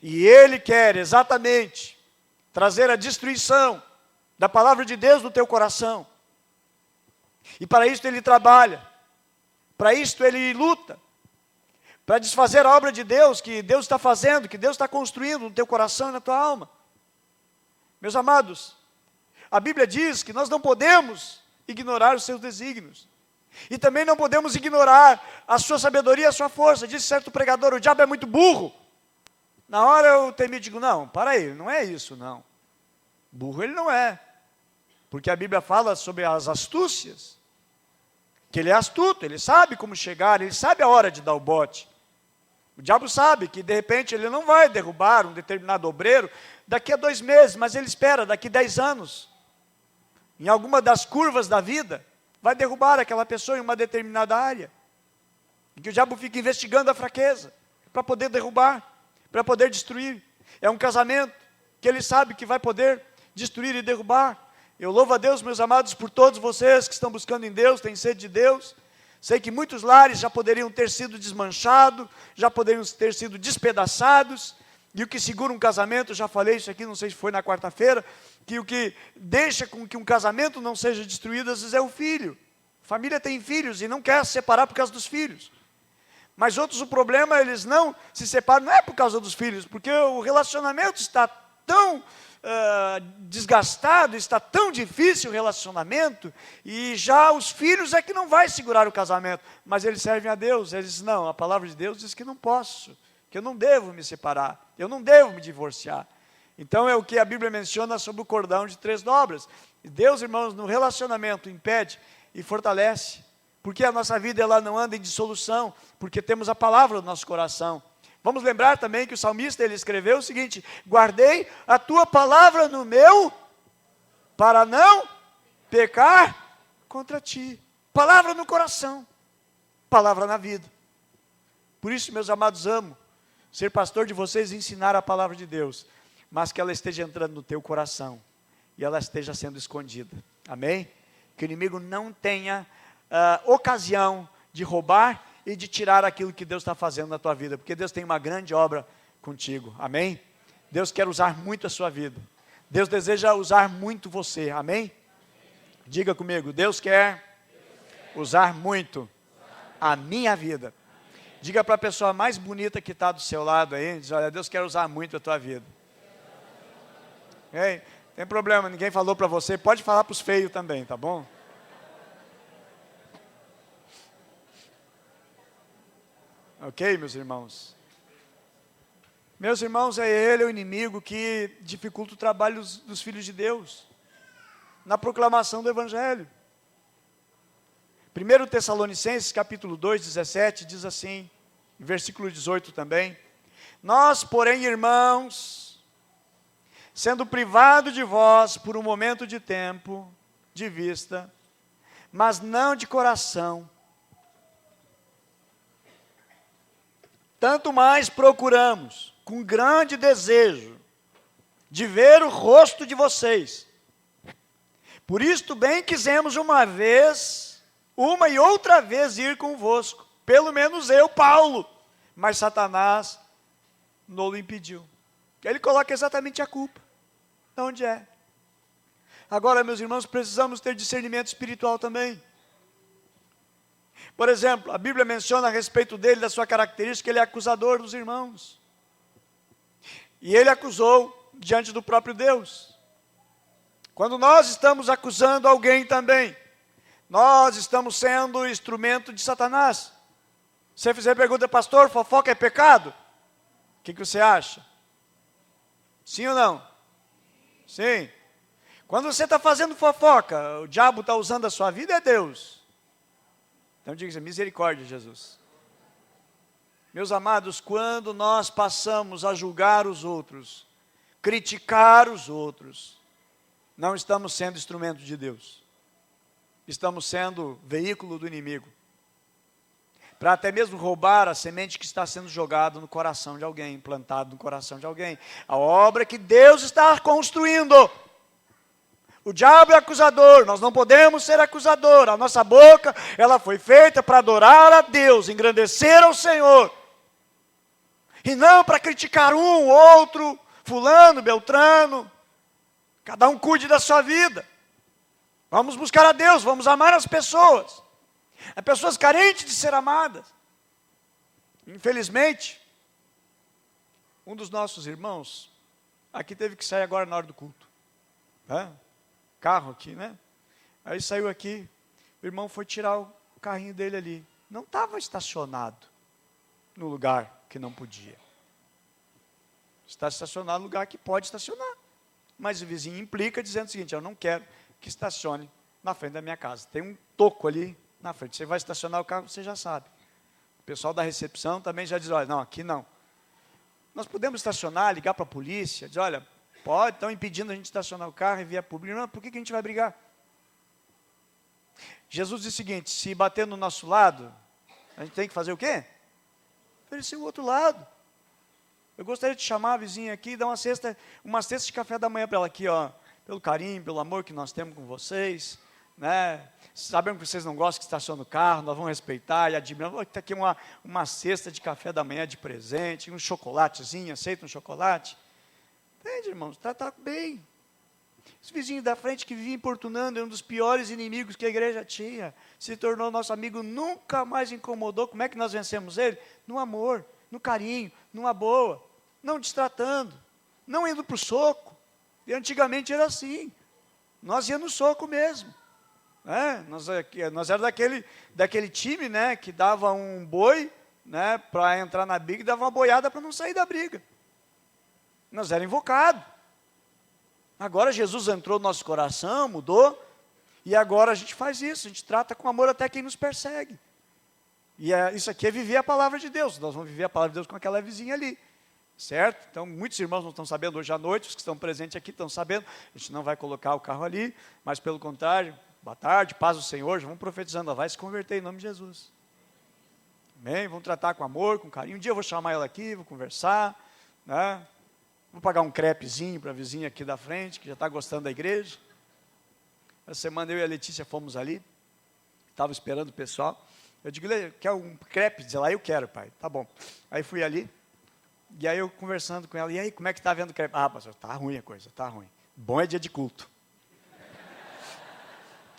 e ele quer exatamente trazer a destruição da palavra de Deus no teu coração, e para isso ele trabalha, para isso ele luta, para desfazer a obra de Deus, que Deus está fazendo, que Deus está construindo no teu coração e na tua alma. Meus amados, a Bíblia diz que nós não podemos ignorar os seus desígnios, e também não podemos ignorar a sua sabedoria e a sua força. Disse certo pregador, o diabo é muito burro. Na hora eu temi e digo, não, para aí, não é isso não. Burro ele não é, porque a Bíblia fala sobre as astúcias, que ele é astuto, ele sabe como chegar, ele sabe a hora de dar o bote. O diabo sabe que de repente ele não vai derrubar um determinado obreiro daqui a 2 meses, mas ele espera daqui 10 anos. Em alguma das curvas da vida, vai derrubar aquela pessoa em uma determinada área. E que o diabo fica investigando a fraqueza, para poder derrubar, para poder destruir. É um casamento que ele sabe que vai poder destruir e derrubar. Eu louvo a Deus, meus amados, por todos vocês que estão buscando em Deus, têm sede de Deus. Sei que muitos lares já poderiam ter sido desmanchados, já poderiam ter sido despedaçados, e o que segura um casamento, já falei isso aqui, não sei se foi na quarta-feira, que o que deixa com que um casamento não seja destruído, às vezes é o filho. A família tem filhos e não quer se separar por causa dos filhos. Mas outros, o problema, eles não se separam, não é por causa dos filhos, porque o relacionamento está tão desgastado, está tão difícil o relacionamento, e já os filhos é que não vai segurar o casamento, mas eles servem a Deus. Eles dizem, não, a palavra de Deus diz que não posso, que eu não devo me separar, eu não devo me divorciar. Então é o que a Bíblia menciona sobre o cordão de 3 dobras. E Deus, irmãos, no relacionamento impede e fortalece, porque a nossa vida ela não anda em dissolução, porque temos a palavra no nosso coração. Vamos lembrar também que o salmista ele escreveu o seguinte, guardei a tua palavra no meu, para não pecar contra ti. Palavra no coração, palavra na vida. Por isso, meus amados, amo ser pastor de vocês e ensinar a palavra de Deus, mas que ela esteja entrando no teu coração, e ela esteja sendo escondida. Amém? Que o inimigo não tenha ocasião de roubar e de tirar aquilo que Deus está fazendo na tua vida, porque Deus tem uma grande obra contigo, amém? Deus quer usar muito a sua vida, Deus deseja usar muito você, amém? Diga comigo, Deus quer usar muito a minha vida. Diga para a pessoa mais bonita que está do seu lado aí, diz, olha, Deus quer usar muito a tua vida. Ei, tem problema, ninguém falou para você, pode falar para os feios também, tá bom? Ok, meus irmãos? Meus irmãos, é ele o inimigo que dificulta o trabalho dos filhos de Deus, na proclamação do Evangelho. 1 Tessalonicenses, capítulo 2, 17, diz assim, versículo 18 também, Nós, porém, irmãos, sendo privado de vós por um momento de tempo, de vista, mas não de coração, tanto mais procuramos, com grande desejo, de ver o rosto de vocês. Por isto bem quisemos uma e outra vez ir convosco, pelo menos eu, Paulo, mas Satanás não impediu. Ele coloca exatamente a culpa. De onde é? Agora, meus irmãos, precisamos ter discernimento espiritual também. Por exemplo, a Bíblia menciona a respeito dele, da sua característica, ele é acusador dos irmãos. E ele acusou diante do próprio Deus. Quando nós estamos acusando alguém também, nós estamos sendo instrumento de Satanás. Se você fizer pergunta, pastor, fofoca é pecado? O que você acha? Sim ou não? Sim. Quando você está fazendo fofoca, o diabo está usando a sua vida, é Deus. Então diga assim, misericórdia, Jesus. Meus amados, quando nós passamos a julgar os outros, criticar os outros, não estamos sendo instrumento de Deus. Estamos sendo veículo do inimigo. Para até mesmo roubar a semente que está sendo jogada no coração de alguém, plantado no coração de alguém. A obra que Deus está construindo. O diabo é acusador, nós não podemos ser acusador. A nossa boca, ela foi feita para adorar a Deus, engrandecer ao Senhor. E não para criticar um, outro, fulano, beltrano. Cada um cuide da sua vida. Vamos buscar a Deus, vamos amar as pessoas. Há pessoas carentes de ser amadas. Infelizmente, um dos nossos irmãos, aqui teve que sair agora na hora do culto. Carro aqui, né? Aí saiu aqui, o irmão foi tirar o carrinho dele ali. Não estava estacionado no lugar que não podia. Está estacionado no lugar que pode estacionar. Mas o vizinho implica dizendo o seguinte, eu não quero que estacione na frente da minha casa. Tem um toco ali na frente. Você vai estacionar o carro, você já sabe. O pessoal da recepção também já diz, olha, não, aqui não. Nós podemos estacionar, ligar para a polícia, dizer, olha, pode, estão impedindo a gente estacionar o carro e via público. Não, por que a gente vai brigar? Jesus diz o seguinte, se bater no nosso lado, a gente tem que fazer o quê? Oferecer o outro lado. Eu gostaria de chamar a vizinha aqui e dar uma cesta de café da manhã para ela aqui, ó, pelo carinho, pelo amor que nós temos com vocês, né? Sabemos que vocês não gostam que estacione o carro, nós vamos respeitar e admirar. Está aqui uma cesta de café da manhã de presente, um chocolatezinho, aceita um chocolate? Entende, irmãos? Tratar bem. Esse vizinho da frente que vivia importunando, é um dos piores inimigos que a igreja tinha, se tornou nosso amigo, nunca mais incomodou. Como é que nós vencemos ele? No amor, no carinho, numa boa, não destratando, não indo para o soco. E antigamente era assim, nós íamos no soco mesmo. Nós era daquele time, né, que dava um boi, né, para entrar na briga e dava uma boiada para não sair da briga. Nós era invocado. Agora Jesus entrou no nosso coração, mudou, e agora a gente faz isso, a gente trata com amor até quem nos persegue. E isso aqui é viver a palavra de Deus. Nós vamos viver a palavra de Deus com aquela vizinha ali. Certo? Então, muitos irmãos não estão sabendo hoje à noite, os que estão presentes aqui estão sabendo. A gente não vai colocar o carro ali, mas pelo contrário, boa tarde, paz do Senhor, já vamos profetizando, ela vai se converter em nome de Jesus. Amém? Vamos tratar com amor, com carinho. Um dia eu vou chamar ela aqui, vou conversar, né? Vou pagar um crepezinho para a vizinha aqui da frente, que já está gostando da igreja. Essa semana eu e a Letícia fomos ali, estava esperando o pessoal. Eu digo, quer um crepe? Diz ela, eu quero, pai. Tá bom. Aí fui ali, e aí eu conversando com ela, e aí, como é que está vendo o crepe? Ah, pastor, está ruim a coisa, está ruim. Bom é dia de culto.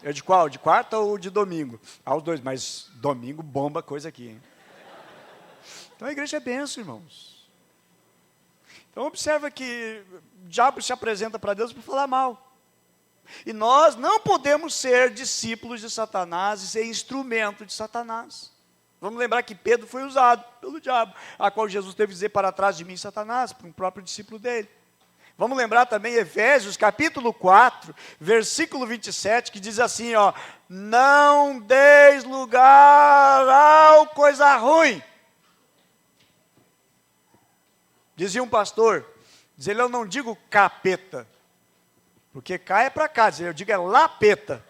Eu de qual? De quarta ou de domingo? Ah, os dois, mas domingo bomba coisa aqui, hein? Então a igreja é benção, irmãos. Então observa que o diabo se apresenta para Deus para falar mal. E nós não podemos ser discípulos de Satanás e ser instrumento de Satanás. Vamos lembrar que Pedro foi usado pelo diabo, a qual Jesus teve que dizer para trás de mim, Satanás, para um próprio discípulo dele. Vamos lembrar também Efésios, capítulo 4, versículo 27, que diz assim, ó, não deis lugar ao coisa ruim. Dizia um pastor, diz ele, eu não digo capeta, porque cá é para cá, eu digo é lapeta.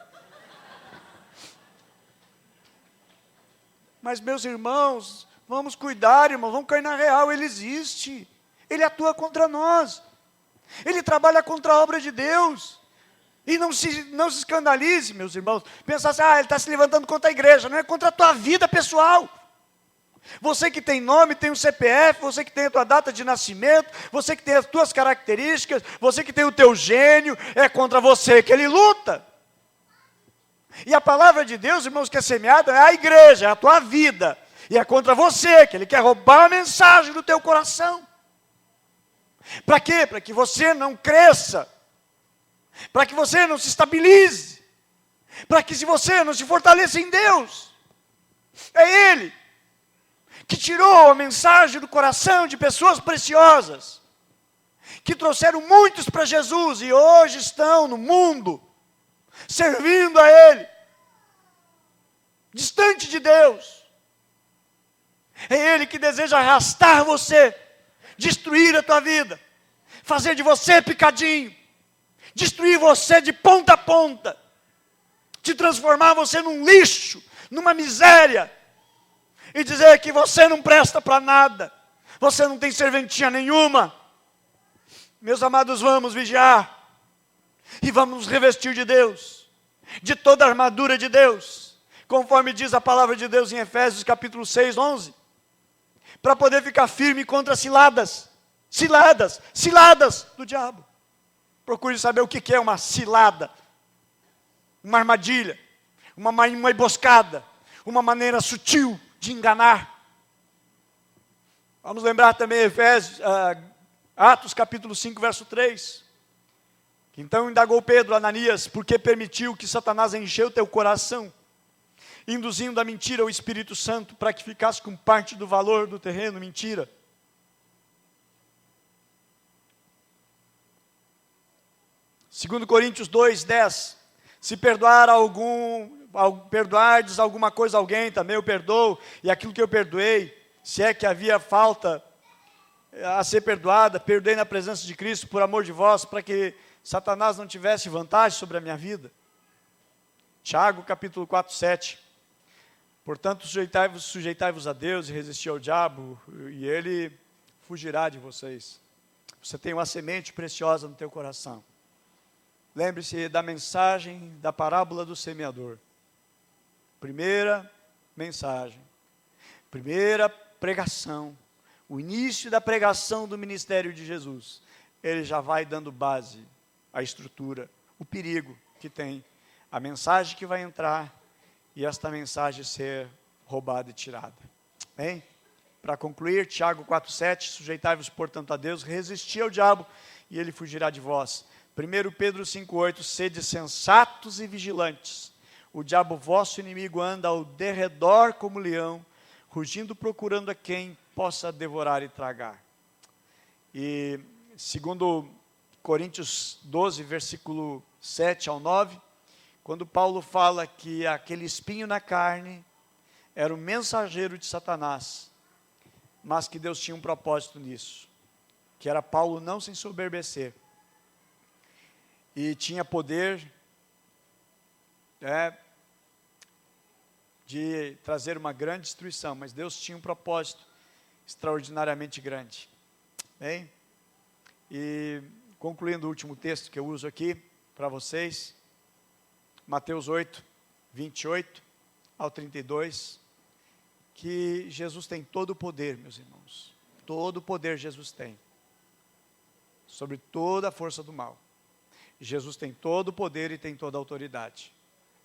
Mas meus irmãos, vamos cuidar, irmãos, vamos cair na real, ele existe. Ele atua contra nós. Ele trabalha contra a obra de Deus. E não se escandalize, meus irmãos. Pensar assim, ele está se levantando contra a igreja. Não é contra a tua vida pessoal. Você que tem nome, tem um CPF, você que tem a tua data de nascimento, você que tem as tuas características, você que tem o teu gênio, é contra você que ele luta. E a palavra de Deus, irmãos, que é semeada é a igreja, é a tua vida. E é contra você que ele quer roubar a mensagem do teu coração. Para quê? Para que você não cresça. Para que você não se estabilize. Para que se você não se fortaleça em Deus. É Ele que tirou a mensagem do coração de pessoas preciosas. Que trouxeram muitos para Jesus e hoje estão no mundo. Servindo a Ele. Distante de Deus. É Ele que deseja arrastar você. Destruir a tua vida. Fazer de você picadinho. Destruir você de ponta a ponta. Te transformar você num lixo. Numa miséria. E dizer que você não presta para nada. Você não tem serventia nenhuma. Meus amados, vamos vigiar. E vamos nos revestir de Deus. De toda a armadura de Deus. Conforme diz a palavra de Deus em Efésios capítulo 6, 11. Para poder ficar firme contra ciladas do diabo. Procure saber o que é uma cilada, uma armadilha, uma emboscada, uma maneira sutil de enganar. Vamos lembrar também Atos capítulo 5, verso 3. Então indagou Pedro, Ananias, porque permitiu que Satanás encheu teu coração, induzindo a mentira ao Espírito Santo, para que ficasse com parte do valor do terreno, mentira. Segundo Coríntios 2, 10, se perdoardes alguma coisa a alguém, também eu perdoo, e aquilo que eu perdoei, se é que havia falta a ser perdoada, perdoei na presença de Cristo, por amor de vós, para que Satanás não tivesse vantagem sobre a minha vida. Tiago capítulo 4, 7, portanto sujeitai-vos a Deus e resisti ao diabo, e ele fugirá de vocês. Você tem uma semente preciosa no teu coração. Lembre-se da mensagem da parábola do semeador. Primeira mensagem. Primeira pregação. O início da pregação do ministério de Jesus. Ele já vai dando base, a estrutura, o perigo que tem. A mensagem que vai entrar e esta mensagem ser roubada e tirada. Bem? Para concluir, Tiago 4,7, sujeitai-vos, portanto, a Deus, resisti ao diabo e ele fugirá de vós. 1 Pedro 5,8, sede sensatos e vigilantes. O diabo, vosso inimigo, anda ao derredor como leão, rugindo, procurando a quem possa devorar e tragar. E segundo Coríntios 12, versículo 7 ao 9, quando Paulo fala que aquele espinho na carne era o mensageiro de Satanás, mas que Deus tinha um propósito nisso, que era Paulo não se ensoberbecer, e tinha poder de trazer uma grande destruição, mas Deus tinha um propósito extraordinariamente grande. Bem, e concluindo o último texto que eu uso aqui para vocês, Mateus 8, 28 ao 32, que Jesus tem todo o poder, meus irmãos, todo o poder Jesus tem, sobre toda a força do mal. Jesus tem todo o poder e tem toda a autoridade.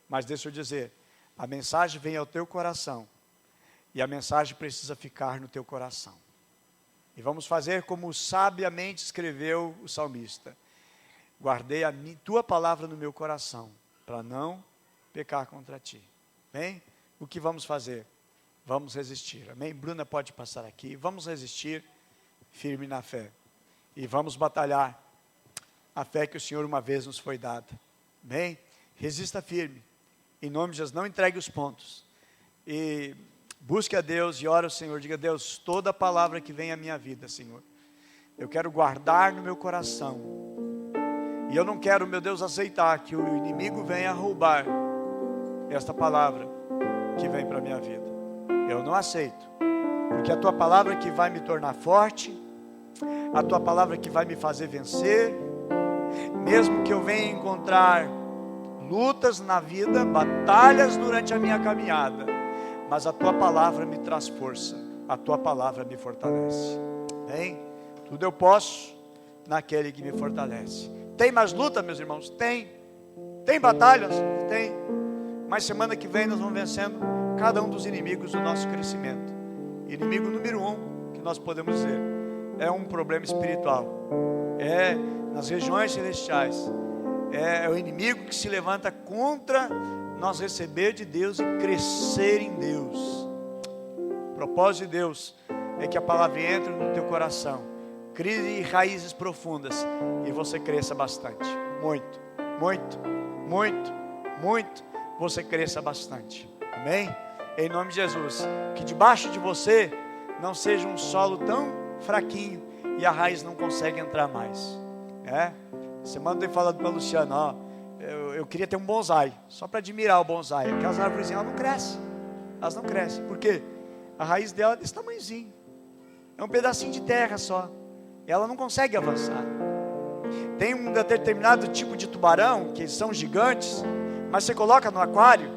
Mas deixa eu dizer, a mensagem vem ao teu coração, e a mensagem precisa ficar no teu coração. E vamos fazer como sabiamente escreveu o salmista: guardei a tua palavra no meu coração, para não pecar contra ti. Bem, o que vamos fazer? Vamos resistir, amém? Bruna pode passar aqui, vamos resistir firme na fé, e vamos batalhar a fé que o Senhor uma vez nos foi dada. Bem, resista firme, em nome de Jesus, não entregue os pontos, e busque a Deus e ore ao Senhor, diga: Deus, toda palavra que vem à minha vida, Senhor, eu quero guardar no meu coração. E eu não quero, meu Deus, aceitar que o inimigo venha roubar esta palavra que vem para a minha vida. Eu não aceito, porque a tua palavra que vai me tornar forte, a tua palavra que vai me fazer vencer, mesmo que eu venha encontrar lutas na vida, batalhas durante a minha caminhada, mas a tua palavra me traz força, a tua palavra me fortalece. Bem, tudo eu posso naquele que me fortalece. Tem mais luta, meus irmãos? Tem batalhas? Tem. Mas semana que vem nós vamos vencendo cada um dos inimigos do nosso crescimento. Inimigo número 1 que nós podemos dizer é um problema espiritual, é nas regiões celestiais, é o inimigo que se levanta contra nós receber de Deus e crescer em Deus. O propósito de Deus é que a palavra entre no teu coração, crie raízes profundas e você cresça bastante, muito, você cresça bastante, amém? Em nome de Jesus, que debaixo de você não seja um solo tão fraquinho e a raiz não consegue entrar mais. Semana eu tenho falado para a Luciana, ó, eu queria ter um bonsai, só para admirar o bonsai, porque as árvores elas não crescem, porque a raiz dela é desse tamanhozinho, é um pedacinho de terra só, ela não consegue avançar. Tem um determinado tipo de tubarão, que são gigantes, mas você coloca no aquário,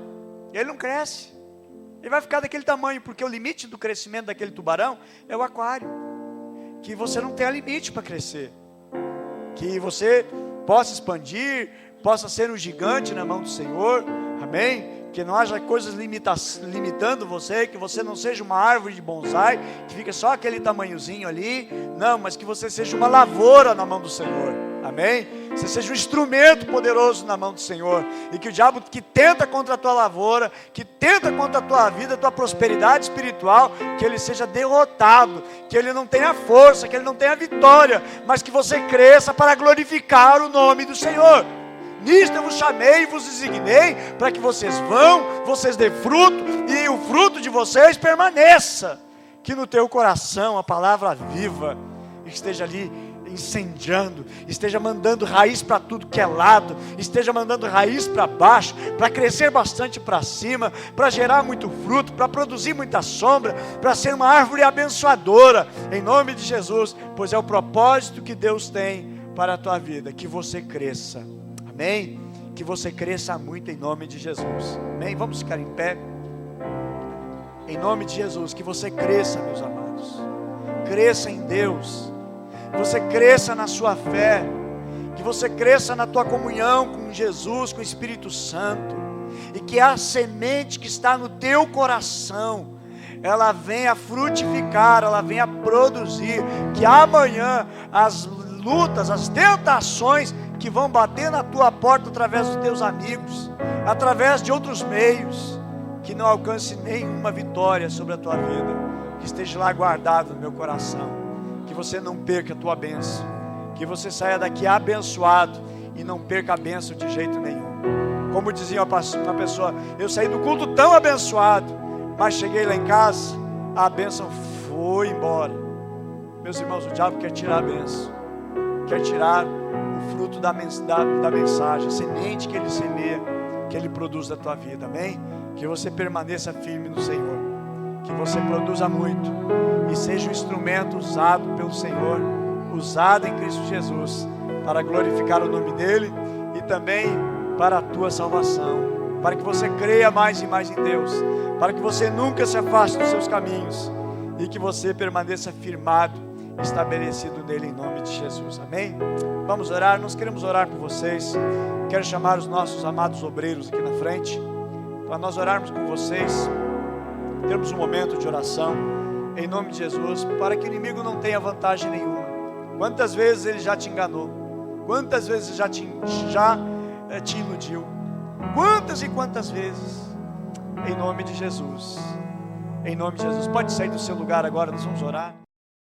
ele não cresce, ele vai ficar daquele tamanho, porque o limite do crescimento daquele tubarão é o aquário, que você não tem limite para crescer, que você possa expandir, possa ser um gigante na mão do Senhor, amém? Que não haja coisas limitando você, que você não seja uma árvore de bonsai, que fica só aquele tamanhozinho ali, não, mas que você seja uma lavoura na mão do Senhor, amém? Você seja um instrumento poderoso na mão do Senhor, e que o diabo que tenta contra a tua lavoura, que tenta contra a tua vida, a tua prosperidade espiritual, que ele seja derrotado, que ele não tenha força, que ele não tenha vitória, mas que você cresça para glorificar o nome do Senhor. Nisto eu vos chamei e vos designei, para que vocês vocês dêem fruto, e o fruto de vocês permaneça, que no teu coração a palavra viva esteja ali incendiando, esteja mandando raiz para tudo que é lado, esteja mandando raiz para baixo, para crescer bastante para cima, para gerar muito fruto, para produzir muita sombra, para ser uma árvore abençoadora, em nome de Jesus, pois é o propósito que Deus tem para a tua vida, que você cresça, amém? Que você cresça muito em nome de Jesus, amém? Vamos ficar em pé, em nome de Jesus, que você cresça, meus amados, cresça em Deus, que você cresça na sua fé, que você cresça na tua comunhão com Jesus, com o Espírito Santo, e que a semente que está no teu coração, ela venha frutificar, ela venha produzir, que amanhã as lutas, as tentações que vão bater na tua porta através dos teus amigos, através de outros meios, que não alcance nenhuma vitória sobre a tua vida, que esteja lá guardado no meu coração, que você não perca a tua bênção, que você saia daqui abençoado e não perca a bênção de jeito nenhum. Como dizia uma pessoa, eu saí do culto tão abençoado, mas cheguei lá em casa, a bênção foi embora. Meus irmãos, o diabo quer tirar a bênção, quer tirar o fruto da mensagem, a semente que ele semeia, que ele produz da tua vida, amém? Que você permaneça firme no Senhor, que você produza muito e seja um instrumento usado pelo Senhor, usado em Cristo Jesus, para glorificar o nome dEle e também para a tua salvação, para que você creia mais e mais em Deus, para que você nunca se afaste dos seus caminhos e que você permaneça firmado, estabelecido nele em nome de Jesus, amém? Vamos orar, nós queremos orar por vocês. Quero chamar os nossos amados obreiros aqui na frente, para nós orarmos com vocês, termos um momento de oração, em nome de Jesus, para que o inimigo não tenha vantagem nenhuma. Quantas vezes ele já te enganou, quantas vezes já te iludiu, quantas e quantas vezes, em nome de Jesus, pode sair do seu lugar agora, nós vamos orar.